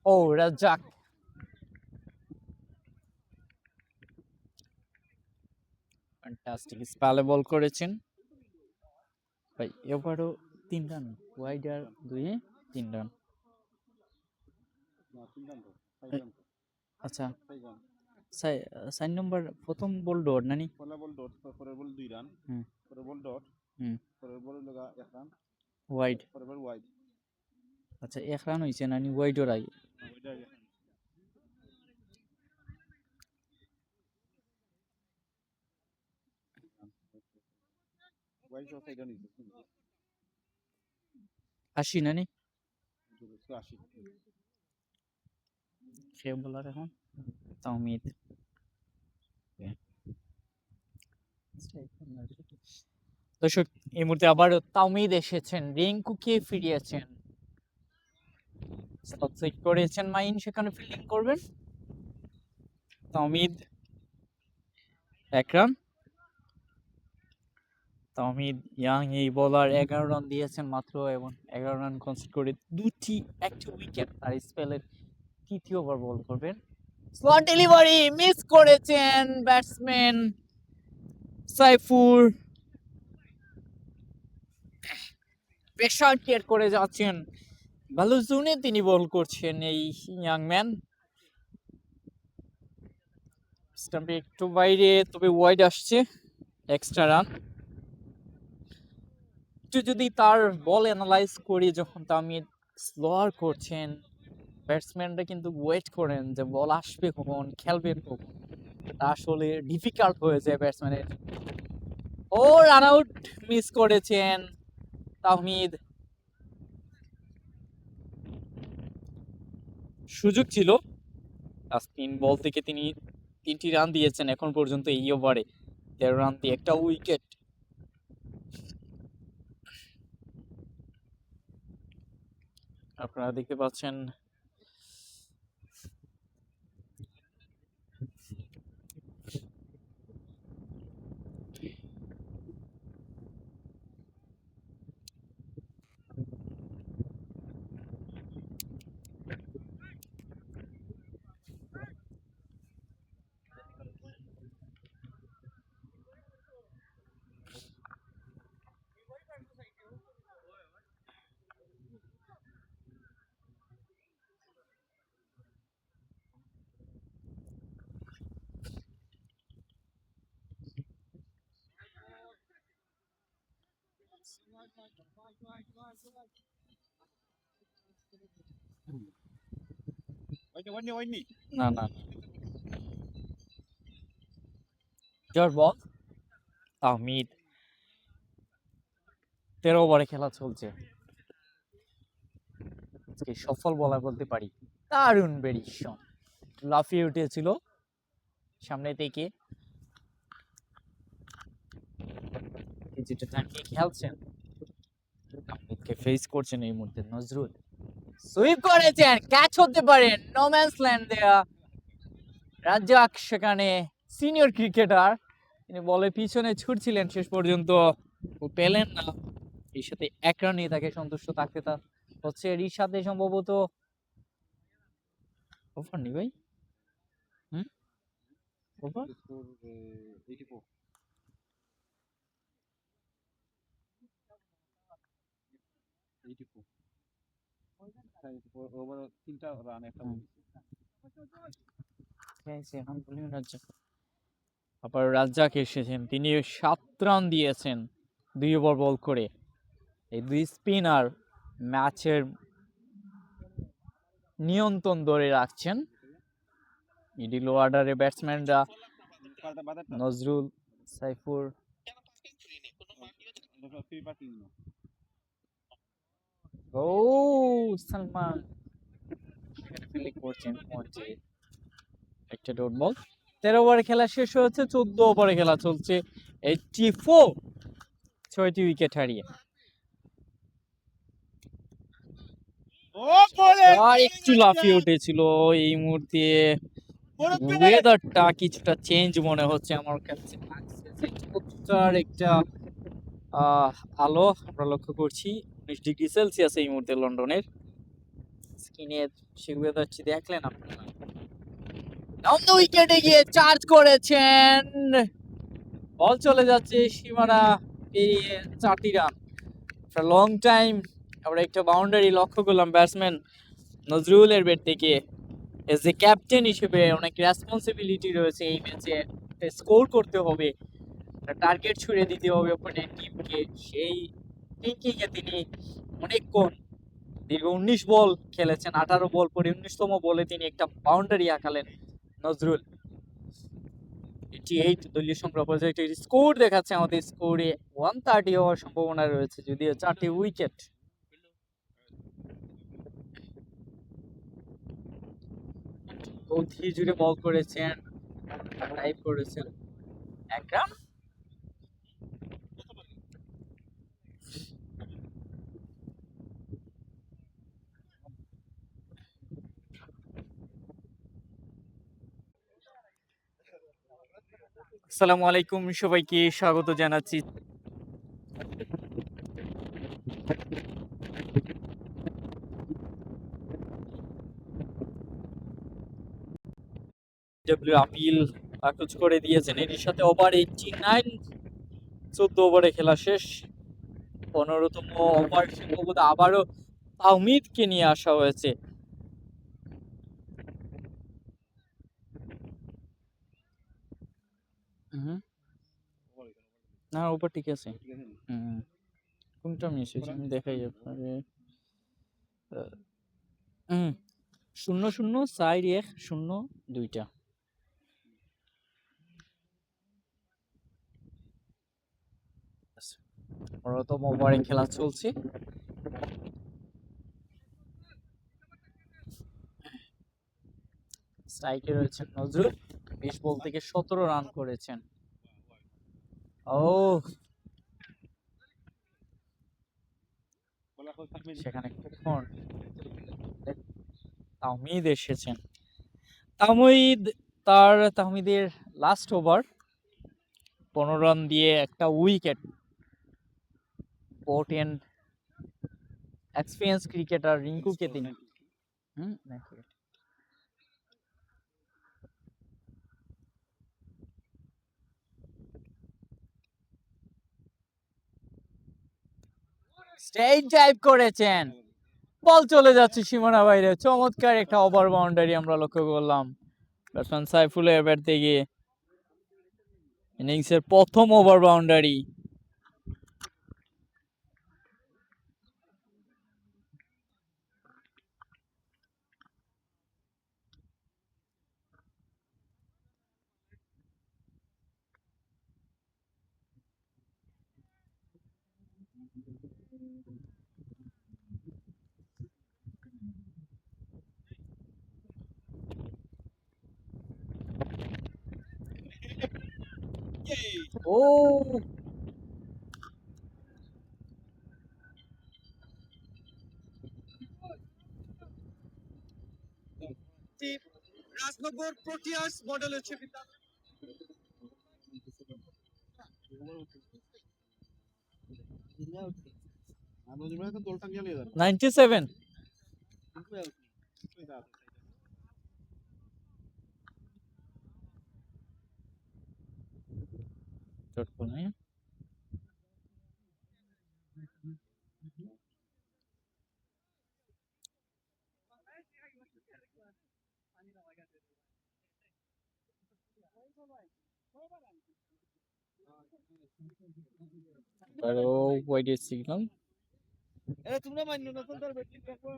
ও রাজ্জাক ফ্যান্টাস্টিক স্পেলে বল করেছেন ভাই, এবারও 3 রান, ওয়াইড আর 3 রান। আচ্ছা, 4 নম্বর প্রথম বল ডট নানি পলা বল ডট, পরের বল 2 রান, হুম পরের বল ডট, হুম পরের বল লগা 1 রান, ওয়াইড। পরের বল ওয়াইড। আচ্ছা, 1 রান হয়েছে নানি ওয়াইডর আগে। ওইটা আগে। ওয়াইড সহ সাইড নিছে 80 নানি 80। সে বলার এখন তাওমিদ। দর্শক, এই মুহূর্তে আবার তাওমিদ এসেছেন, রিঙ্কুকে ফিরিয়েছেন, সাবসেট করেছেন মাইন, সেখানে ফিল্ডিং করবেন তাওমিদ। 1 রান। তাওমিদ ইয়াং এই বোলার 11 রান দিয়েছেন মাত্র, এবং 11 রান কনসিড করে একটা উইকেট। আর স্পেলের 3য় ওভার বল করবেন। স্লট ডেলিভারি মিস করেছেন ব্যাটসম্যান সাইফুর। প্রেশার ক্রিয়েট করে যাচ্ছেন, ভালো জোনে তিনি বল করছেন এই ইয়াং ম্যান। স্টাম্পে একটু বাইরে, তবে ওয়াইড আসছে, এক্সট্রা রান। একটু যদি তার বল অ্যানালাইজ করি, যখন তামিদ স্লোয়ার করছেন, ব্যাটসম্যানরা কিন্তু ওয়েট করেন যে বল আসবে কখন, খেলবেন কখন। এটা আসলে ডিফিকাল্ট হয়ে যায় ব্যাটসম্যানের। ও রান আউট মিস করেছেন তাহমিদ। সুযোগ ছিল, লাস্ট 3 বল থেকে তিনি 3টি রান দিয়েছেন এখন পর্যন্ত এই ওভারে। 13 রান দিয়ে একটা উইকেট। আপনারা দেখতে পাচ্ছেন ওইনি না না জোর বল তাহমিদ। 13 ওভারে খেলা চলছে। আজকে সফল বলা বলতে পারি। দারুণ বেরিশন, লাফিয়ে উঠেছিল সামনে থেকে। যেটা তাকে খেলছেন, তাহমিদকে ফেস করছেন এই মুহূর্তে নজরুল। সুইপ করেছেন, ক্যাচ হতে পারেন, নো ম্যানস ল্যান্ড দেয়া। রাজ্জাক সেখানে সিনিয়র ক্রিকেটার, তিনি বলের পিছনে ছুটছিলেন, শেষ পর্যন্ত পেলেন না। এই সাথে 1 রানে তাকে সন্তুষ্ট থাকতে হচ্ছে এরই সাথে সম্ভবত ওভার নি ভাই, হুম ওভার স্কোর 84 84 ওভার 3টা রান একটা হুম। বল এখন বলিউড রাজ্জাক, আবার রাজ্জাক এসেছেন, তিনি 7 রান দিয়েছেন 2 ওভার বল করে। এই দুই স্পিনার ম্যাচের নিয়ন্ত্রণ ধরে রাখছেন। মিডিল অর্ডারে ব্যাটসম্যানরা বাদারটা নজরুল, সাইফুর, ফ্রি পার্কিং ও সালমান ফিল্ডিং করছেন মঞ্চে, একটা ডট বল। 13 ওভারে খেলা শেষ হয়েছে, 14 ওভারে খেলা চলছে। 84, 6টি উইকেট হারিয়ে। ও বলে আর একটু লাফিয়ে উঠেছিল এই মুহূর্তে, ওয়েদারটা কিছুটা চেঞ্জ মনে হচ্ছে আমার কাছে। চমৎকার একটা আলো আমরা লক্ষ্য করছি, 19 ডিগ্রি সেলসিয়াস এই মুহূর্তে লন্ডনের। স্ক্রিনে সে ওয়েদারটি দেখলেন আপনারা। ডাউন দ্য উইকেটে গিয়ে চার্জ করেছেন, বল চলে যাচ্ছে সীমানা পেরিয়ে 4টি রান। লং টাইম আমরা একটা বাউন্ডারি লক্ষ্য করলাম ব্যাটসম্যান নজরুলের ব্যাট থেকে। এজ এ ক্যাপ্টেন হিসেবে অনেক রেসপন্সিবিলিটি রয়েছে এই ম্যাচে, স্কোর করতে হবে, টার্গেট ছুড়ে দিতে হবে অপোনেন্ট টিমকে। সেই থিঙ্কিংয়ে তিনি অনেকক্ষণ দীর্ঘ 19 বল খেলেছেন, 18 বল পরে 19তম বলে তিনি একটা বাউন্ডারি আঁকালেন নজরুল। 88 দলীয় সংগ্রহ পর্যায়ে স্কোর দেখাচ্ছে আমাদের, স্কোরে 130 হওয়ার সম্ভাবনা রয়েছে, যদিও 4টি উইকেট। ধীরে জুড়ে বল করেছেন, টাইপ করেছেন, 1 রান। আসসালামু আলাইকুম, সবাইকে স্বাগত জানাচ্ছি আপিল নাকচ করে দিয়েছেন। এর সাথে ওভার 89, 14 ওভারে খেলা শেষ। 15তম ওভার সম্ভবত আবারও তাওমিদকে নিয়ে আসা হয়েছে। না ওভার ঠিক আছে, কোনটা মিস হয়েছে আমি দেখাই আপনাকে। 0-0, 4-1-0, 2টা। 15তম ওভারে খেলা চলছে। স্ট্রাইকে রয়েছেন নজরুল, 20 বল থেকে 17 রান করেছেন। ও সেখানে কখন তাওমিদ এসেছেন। তাহমিদের লাস্ট ওভার 15 রান দিয়ে একটা wicket. Port and experience cricketer রিঙ্কুকে তিনি স্ট্রেট ড্রাইভ করেছেন, বল চলে যাচ্ছে সীমানা বাইরে। চমৎকার একটা ওভার বাউন্ডারি আমরা লক্ষ্য করলাম ব্যাটসম্যান সাইফুলের ব্যাট থেকে, ইনিংসের প্রথম ওভার বাউন্ডারি। ও রাজনগর প্রোটিয়াস মডেল হচ্ছে নজরুল ভাই তো দোলটা নিয়ে নিয়ে যান 97 চট করে আরো ওয়াইড সিগন্যাল এ তোমরা মান্য না তোমরা ব্যাটিং দেখো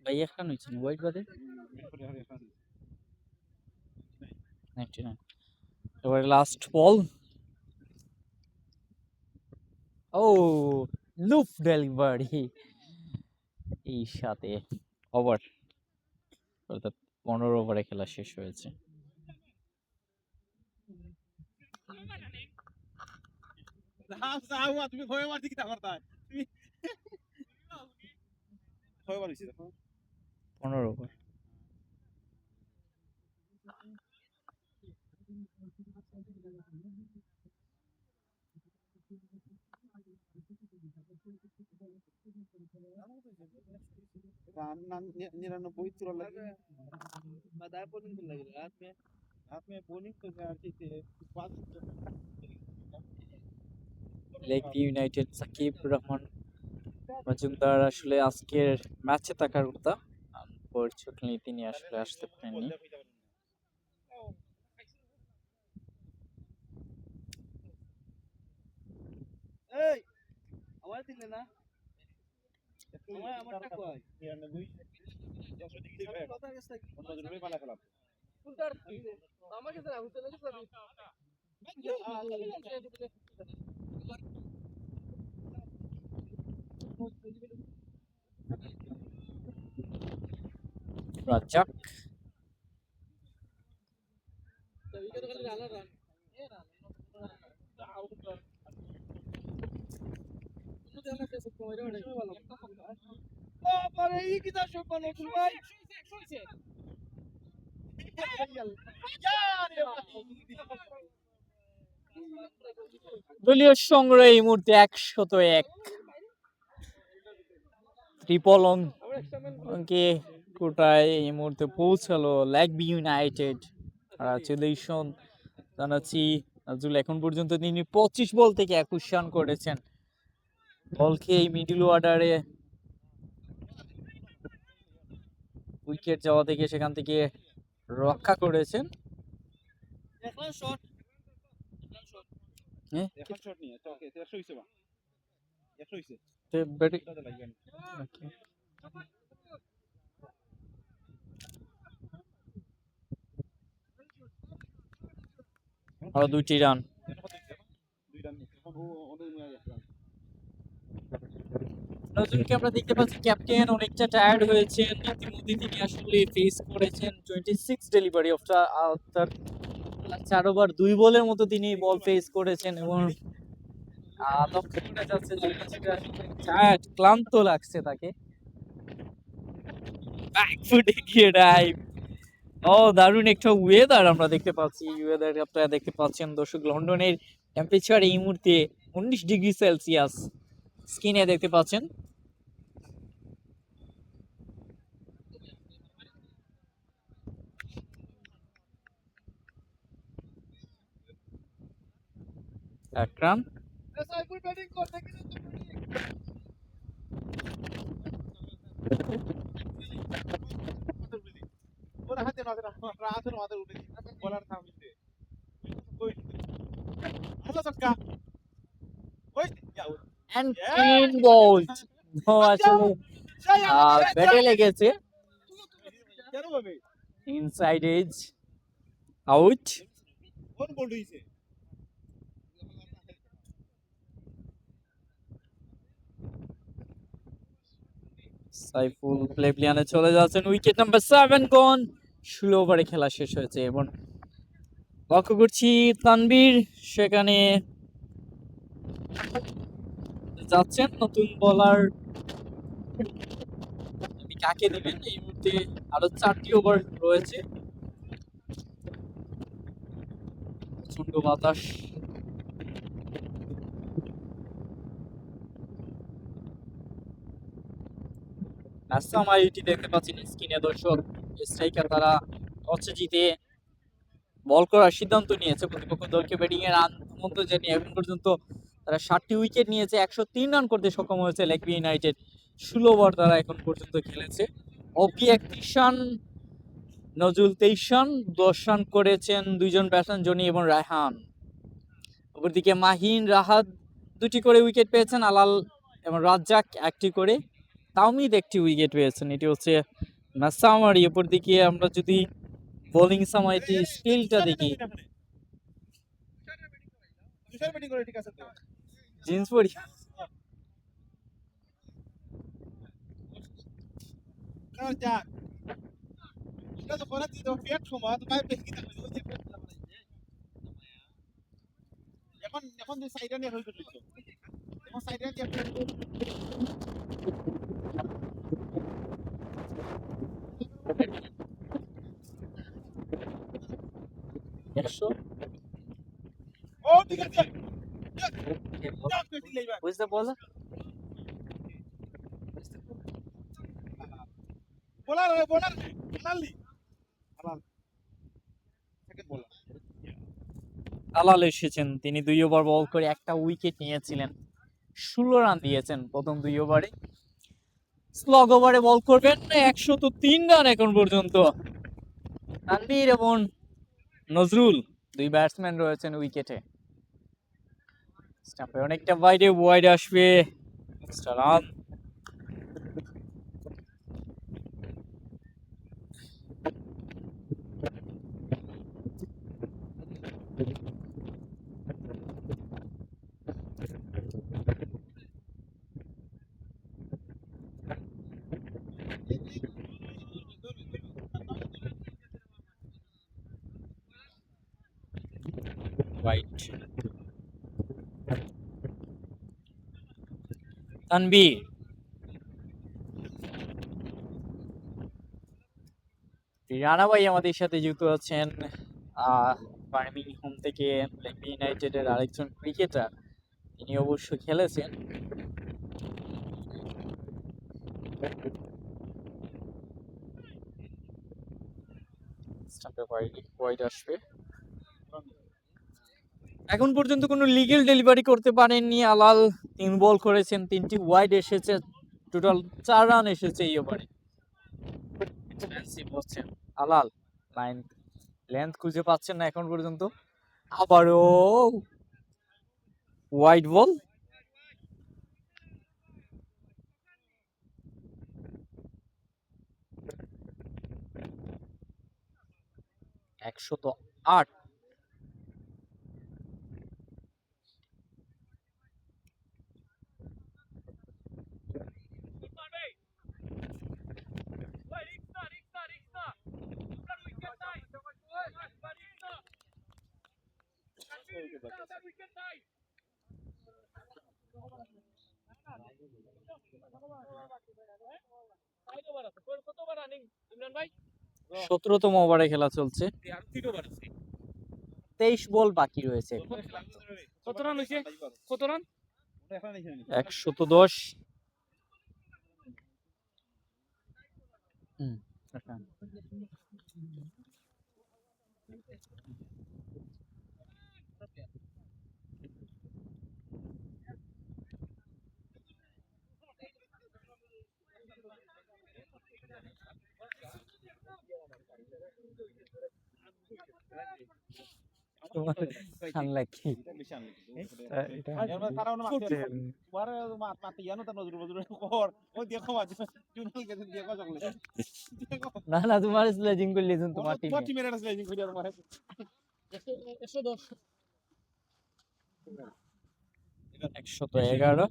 ভাই এখন হইছে ওয়াইড বাদে 99 এবারে লাস্ট বল ও লুপ ডেলিভারি এই সাথে ওভার অর্থাৎ 15 ওভারে খেলা শেষ হয়েছে তুমি ভয় মারছি কি তা করতা তুমি ভয় মারছিস 15 ওভার रान 99 तुला लगे बादार बॉलिंग तो लग रहा है हाथ में बॉलिंग तो यार ठीक है पास লেগ ইউনাইটেড সাকিব রহমান মজুমদার আসলে আজকের ম্যাচে থাকার কথা পরিচয় তিনি আসলে আসতে পারেননি এই আমার দিলে না আমারটা কই 99 কথা গেছে নজরুল ভাই পালা খেলা ফুলটার আমাকে তো হুতে না সবই রাজ্জাক এটা তো খালি রান রান এ রান আউট কর তুমি জানা কেসে কইরা ভালো ও পরে এই কি দাস কোন ভাই দলীয় সংগ্রহ এই মুহূর্তে 101 ট্রিপল অঙ্কে কোটায় এই মুহূর্তে পৌঁছালো ল্যাগবি ইউনাইটেড আর চুলেশন জানাচ্ছি নাজুল এখন পর্যন্ত তিনি 25 বল থেকে 21 রান করেছেন বলকে এই মিডল অর্ডারে উইকেট যাওয়া থেকে সেখান থেকে রক্ষা করেছেন এখন শট এখন শট নিয়ে তো ওকে 100 হইছে বা 100 হইছে ব্যাটিং তো লাগবে আরো 2টি রান দুই রান এখন ও ওদের নিয়ে আসছে নজরুলকে আমরা দেখতে পাচ্ছি ক্যাপ্টেন অনেকটা টায়ার্ড হয়েছেন ইতিমধ্যে তিনি আসলে ফেস করেছেন 26 ডেলিভারি অফ তার 4 ওভার 2 বলের মতো তিনি বল ফেস করেছেন এবং লক্ষ্য করা যাচ্ছে যে কিছুটা টায়ার্ড ক্লান্ত লাগছে তাকে ব্যাকফুটে গিয়ে ড্রাইভ ও দারুণ একটা ওয়েদার আমরা দেখতে পাচ্ছি ওয়েদার আপনারা দেখতে পাচ্ছেন দর্শক লন্ডনের টেম্পারেচার এই মুহূর্তে 19 ডিগ্রি সেলসিয়াস স্ক্রিনে দেখতে পাচ্ছেন আকরাম সাইফুল ব্যাটিং করতে কিন্তু ওরা হাতে না রাতের মাথায় উঠে বলার থামিতে কই আচ্ছা সক্কা কই যাও and clean bowled ও আসলে ব্যাটে লেগেছে কেন ভাবে ইনসাইড এজ আউট কোন বল হইছে সাইফুল প্লেব্লিয়ানে চলে যাচ্ছেন উইকেট নাম্বার 7 গন 16 ওভারে খেলা শেষ হয়েছে এবং লক্ষ্য করছি তানবীর সেখানে যাচ্ছেন নতুন বলার। আপনি কাকে দিবেন এই মুহূর্তে? আরো 4টি ওভার রয়েছে। প্রচন্ড বাতাস। দেখতে পাচ্ছেন স্ক্রিনে দর্শক, স্ট্রাইকার তারা টসে জিতে বল করার সিদ্ধান্ত নিয়েছে। প্রতিপক্ষ দলকে ব্যাটিং এর আমন্ত্রণ জানিয়ে এখন পর্যন্ত তারা 7টি উইকেট নিয়েছে, 103 রান করতে সক্ষম হয়েছে লেকবি ইউনাইটেড। 16 ওভার তারা এখন পর্যন্ত খেলেছে। অপি 31 রান, নজরুল 23 রান, 10 রান করেছেন দুইজন ব্যাটসম্যান জনি এবং রায়হান। অপরদিকে মাহিন, রাহাত 2টি করে উইকেট পেয়েছেন, আলাল এবং রাজ্জাক 1টি করে, তাওমিদ 1টি উইকেট পেয়েছেন। এটি হচ্ছে ম্যাচ সামারি। অপরদিকে আমরা যদি বোলিং সময়টি স্কিলটা দেখি, জিন্স পরি এখন এখন যে সাইডা নিয়ে হয়ে গেল এখন সাইডা কি ও ঠিক আছে Who's the bowler? Bowler bowler লালি আলাল সেকেন্ড বোলার আলাল এসেছেন, তিনি 2 ওভার বল করে একটা উইকেট নিয়েছিলেন, 16 রান দিয়েছেন প্রথম 2 ওভারে। স্লগ ওভারে বল করবেন 103 রান এখন পর্যন্ত। তানভীর এবং নজরুল 2 ব্যাটসম্যান রয়েছেন উইকেটে। স্টাম্পে অনেকটা বাইরে, ওয়াইড আসবে, extra run. Right, Tanvir Rana ভাই আমাদের সাথে যুক্ত আছেন, বার্মিংহাম থেকে লেকবি ইউনাইটেডের আরেকজন ক্রিকেটার, তিনি অবশ্য খেলেছেন। স্টাম্পে ওয়াইড আসবে। এখন পর্যন্ত কোনো লিগ্যাল ডেলিভারি করতে পারেননি আলাল, 3 বল করেছেন, 3টি ওয়াইড এসেছে, টোটাল 4 রান এসেছে এই ওভারে। আলাল লেন্থ খুঁজে পাচ্ছেন না এখন পর্যন্ত, আবারও ওয়াইড বল। একশত 8। ইমরান 17তম ওভারে খেলা চলছে, 23 বল বাকি রয়েছে। কত রান হয়েছে? কত রান? 110। আনলাকি এটা না না, তোমার স্লেজিং করলে তোমার টিম 111।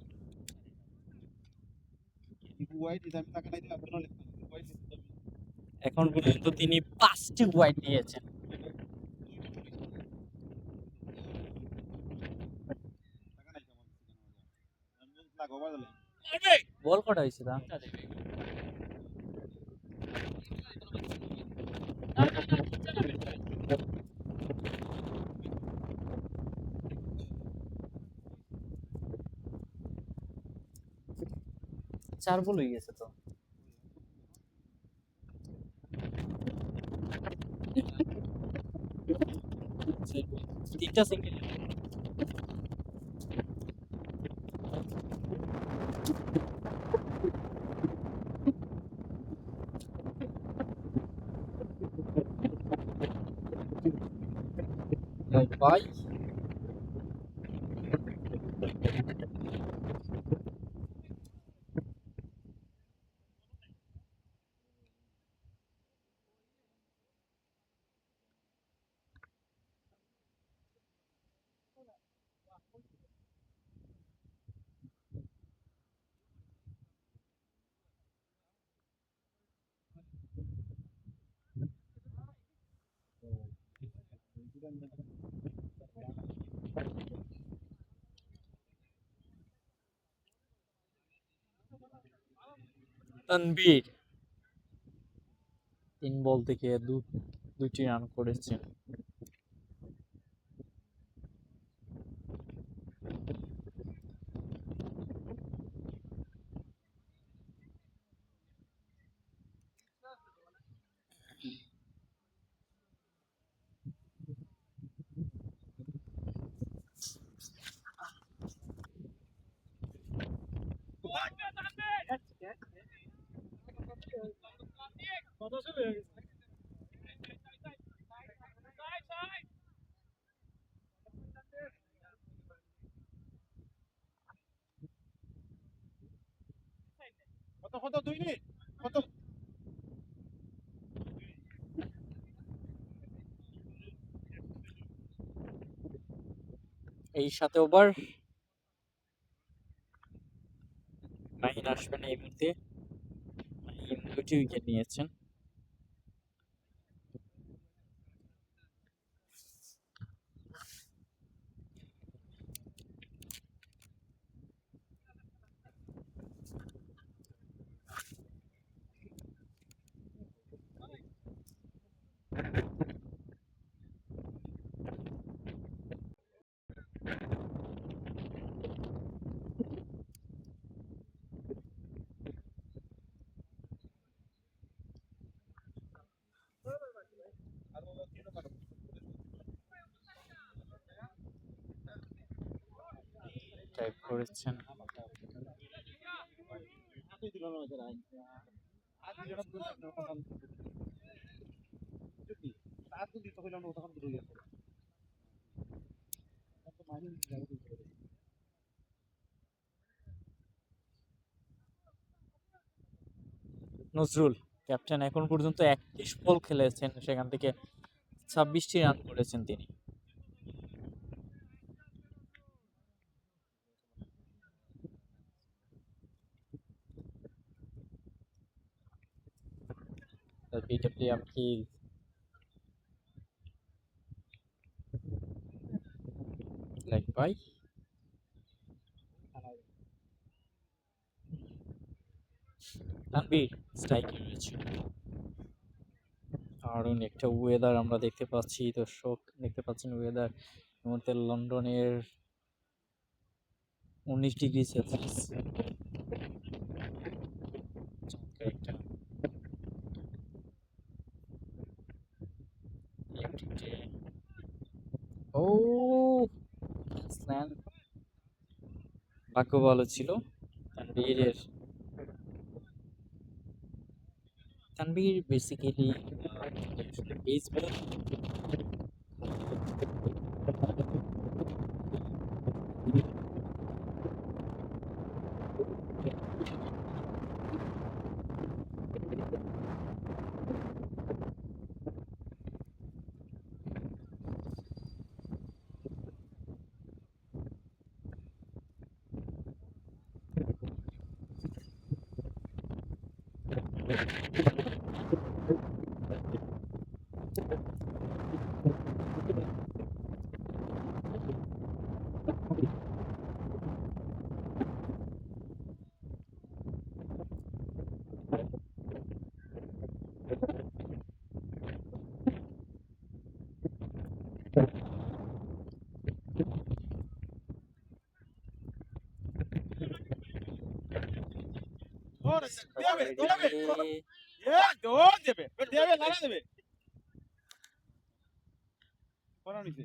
এখন পর্যন্ত তিনি 5টি ওয়াইড নিয়েছেন। ওভার দিলে বল কটা হয়েছে তা চার বল হয়ে গেছে তো তিনটা সিঙ্গেল ভাই তানভীর 3 বল থেকে দুটি রান করেছেন কত কত 2 মিনিট কত এই সাথে ওভার মাহিন আসবেন এই মুহূর্তে মাহিন 2টি উইকেট নিয়েছেন টাইপ করেছেন হাতই দিল না যারা আজ দিল না তখন যদি তার তো দিতে হইল না তখন দিল গেছে তো মাইনে নজরুল ক্যাপ্টেন এখন পর্যন্ত 31 বল খেলেছেন সেখান থেকে 26টি রান করেছেন তিনি The BWM Keys like by Tanvir স্ট্রাইকে রয়েছে দারুণ একটা ওয়েদার আমরা দেখতে পাচ্ছি দর্শক দেখতে পাচ্ছেন ওয়েদার মধ্যে লন্ডনের 19 ডিগ্রি সেলসিয়াস একটা ও স্ল্যান ভাগ্য ভালো ছিল তানভীর বেসিক্যালি বেস বলার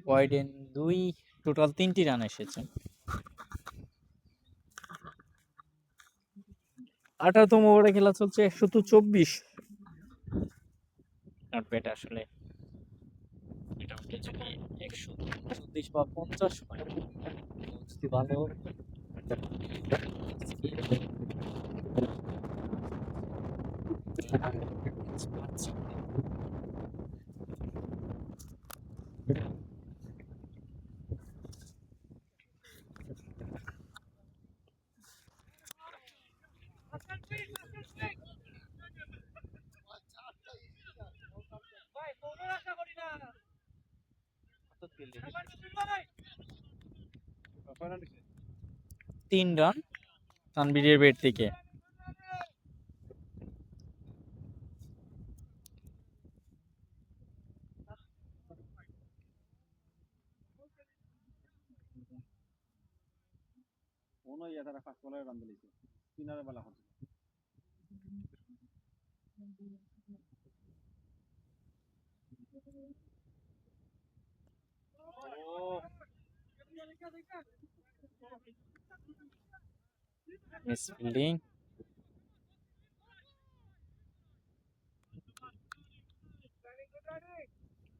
ওয়াইডেন 2, টোটাল 3টি রান এসেছে। 18তম ওভারে খেলা চলছে, 124। নট ব্যাড আসলে। এটা উঠে যদি 134 বা 50 হয় যদি ভালো Final দিছে। 3 রান তানভীরের ব্যাট থেকে। Ono ya tara fast bowler run দিয়েছে। স্পিনারে বলা হচ্ছে। Miss fielding.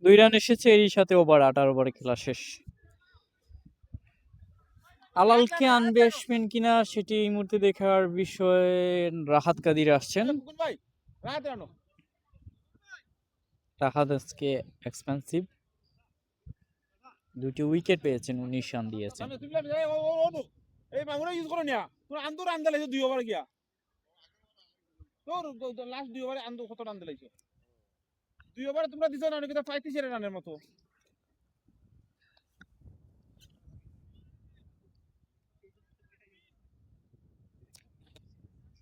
2 রান এসেছে, এরই সাথে ওভার 18 ওভারে খেলা শেষ। আলালকে আনবে আসবেন কিনা সেটি এই মুহূর্তে দেখার বিষয়ে রাহাত কাদির আসছেন। ফুকন ভাই রাত রানো। রাহাত আজকে এক্সপেন্সিভ, 2টি উইকেট পেয়েছেন, 19 রান দিয়েছেন। সামনে তুইলা এই ও এই মাগুরা ইউজ করো না। তোর আন্দো রান দিলাইছো 2 ওভার গিয়া। তোর লাস্ট 2 ওভারে আন্দো কত রান দিলাইছো? 2 ওভারে তোমরা দিছো না অনেকটা 35 রানের মতো।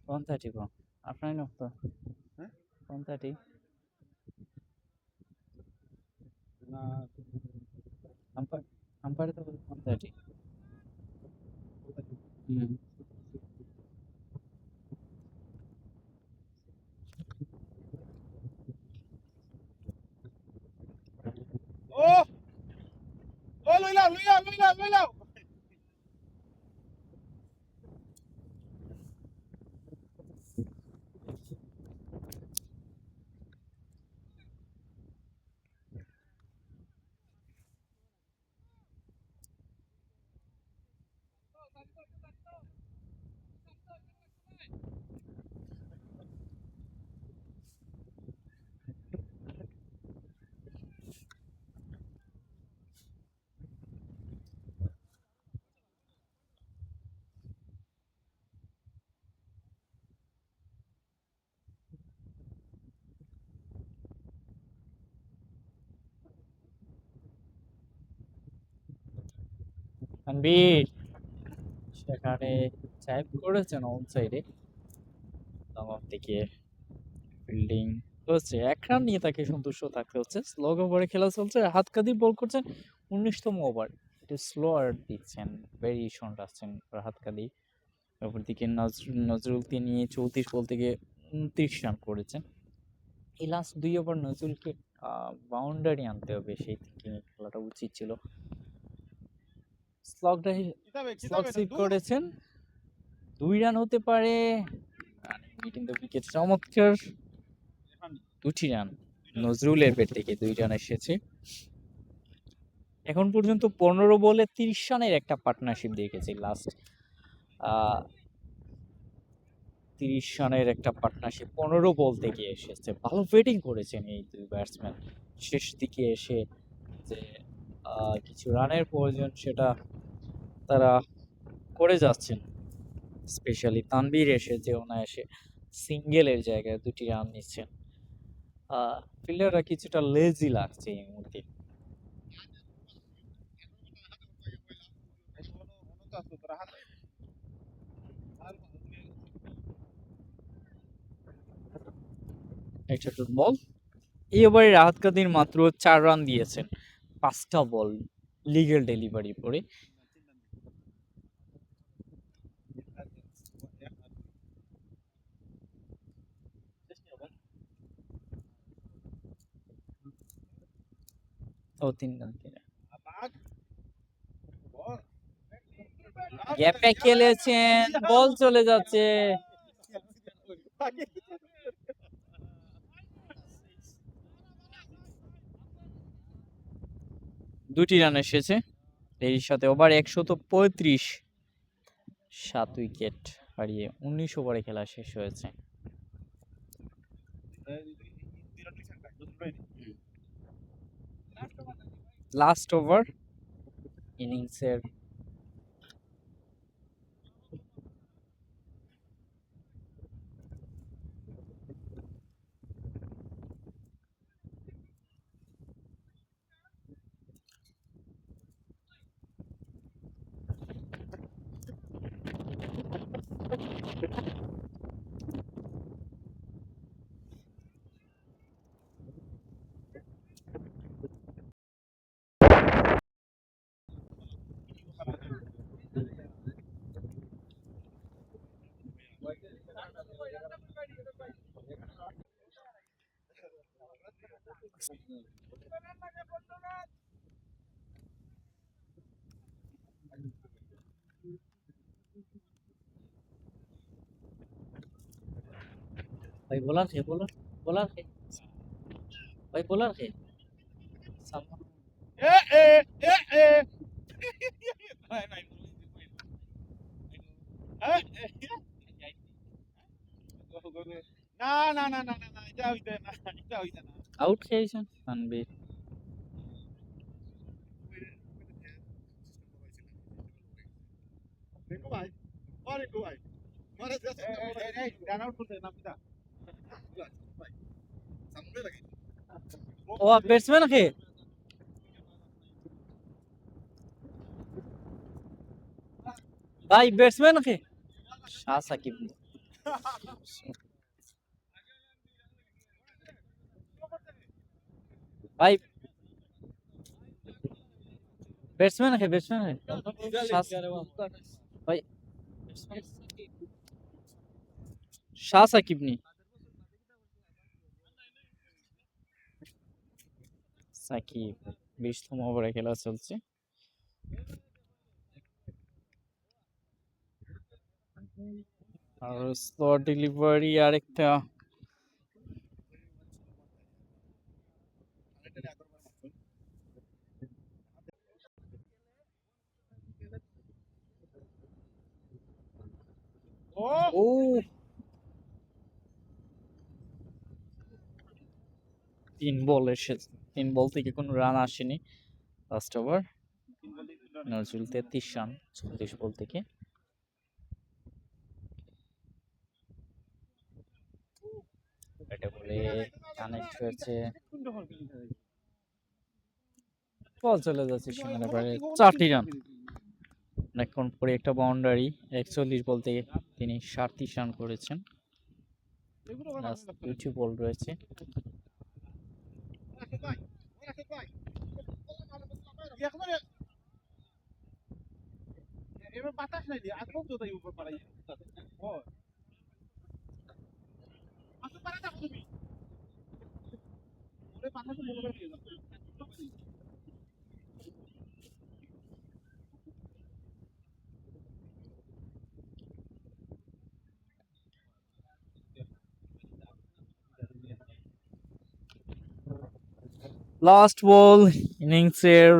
কোন 30 কো আপনার না তো? হ্যাঁ কোন 30? না আম্পায়ার তো কোন 30? হুম। ও ও লইলাও। তানভীর সেখানে চাইপ করেছেন অন সাইডে, আমার থেকে ফিল্ডিং হচ্ছে, 1 রান নিয়ে তাকে সন্তুষ্ট থাকতে হচ্ছে। স্লো ওভারে খেলা চলছে, রাহাত কাদির বল করছেন 19তম ওভার, একটু স্লোয়ার দিচ্ছেন, ভেরিয়েশন রাখছেন রাহাত কাদির। অপরদিকে নজরুল তিনি 34 বল থেকে 29 রান করেছেন। এই লাস্ট 2 ওভার নজরুলকে বাউন্ডারি আনতে হবে, সেই থিঙ্কিং খেলাটা উচিত ছিল। স্লগটা স্লগ সিট করেছেন, 2 রান হতে পারে, কিন্তু উইকেট চমৎকার, 2টি রান নজরুলের ব্যাট থেকে 2 রান এসেছে। এখন পর্যন্ত 15 বলে 30 রানের একটা পার্টনারশিপ দেখেছি লাস্ট। 30 রানের একটা পার্টনারশিপ 15 বল থেকে এসেছে। ভালো ব্যাটিং করেছেন এই 2 ব্যাটসম্যান, শেষ দিকে এসে যে কিছু রানের প্রয়োজন সেটা তারা করে যাচ্ছেন। স্পেশালি তানভীর এসে যে অনায়াসে সিঙ্গেলের জায়গায় 2টি রান নিচ্ছেন। ফিল্ডাররা কিছুটা লেজি লাগছে এই মুহূর্তে। একটা ডট বল। এই ওভারে রাহাত কাদির মাত্র 4 রান দিয়েছেন, 5টা বল লিগ্যাল ডেলিভারি করে। ও 3 রান 3 রান। গ্যাপে খেলেছেন, বল চলে যাচ্ছে। 2টি রান এসেছে এর সাথে। ওভার 135, 7 উইকেট হারিয়ে 19 ওভারে খেলা শেষ হয়েছে। লাস্ট ওভার ইনিংসের। ভাই বোলার কে, বোলার কে, ভাই বোলার কে? সালমান। এ এ এ এ ভাই ভাই না না না না না না এটা হইতে না, এটা হইতে না। আউট খেয়েছেন তানভীর। দেখো ভাই, আরে গো ভাই, মারে যাচ্ছে এই রান আউট করতে না পিতা ভাই, সামনে লাগে। ও ব্যাটসম্যান কে? ভাই ব্যাটসম্যান কে? শাহ সাকিব। ভাই ব্যাটসম্যান কে, ব্যাটসম্যান কে? ভাই শাহ সাকিব নি, সাকিব। 20তম ওভারে খেলা চলছে। আর স্লো ডেলিভারি আরেকটা। ও ও 3 বল এসেছে, 3 বল থেকে কোনো রান আসেনি। লাস্ট ওভার নজরুল 33 রান 36 বল থেকে। এটা বলে কানেক্ট হয়েছে, বল চলে যাচ্ছে সীমানা পারে। 4টি রান। অনেকক্ষণ পরে একটা বাউন্ডারি। 41 বল থেকে তিনি 37 রান করেছেন। লাস্ট 2টি বল রয়েছে। এবার বাতাস নাই দিয়ে আজকে তো তাই উপর পাড়াই ও আসো পাড়া দাও তুমি ওরে বাতাস তো বলে দিয়ে দাও। লাস্ট বল ইনিংসের।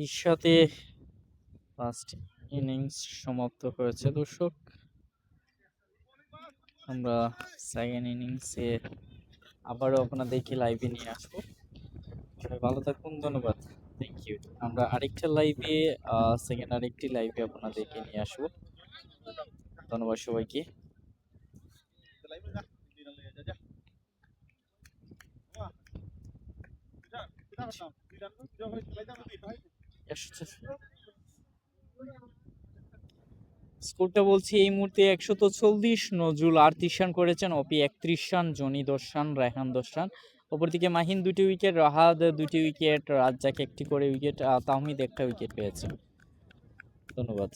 এর সাথে ফার্স্ট ইনিংস সমাপ্ত হয়েছে দর্শক। আমরা সেকেন্ড ইনিংসে আবারও আপনাদেরকে লাইভে নিয়ে আসবো। সবাই ভালো থাকুন, ধন্যবাদ, থ্যাংক ইউ। আমরা আরেকটা লাইভে সেকেন্ড আরেকটি লাইভে আপনাদেরকে নিয়ে আসবো। ধন্যবাদ সবাইকে। স্কোরটা বলছি এই মুহূর্তে 140। নজরুল 38 রান করেছেন, অপি 31 run, Johnny 10 run, Raihan 10 run, অপরদিকে মাহিন 2টি উইকেট, রাহাত 2টি উইকেট, রাজ্জাক 1টি করে উইকেট, তাহমিদ 1টা উইকেট পেয়েছে। ধন্যবাদ।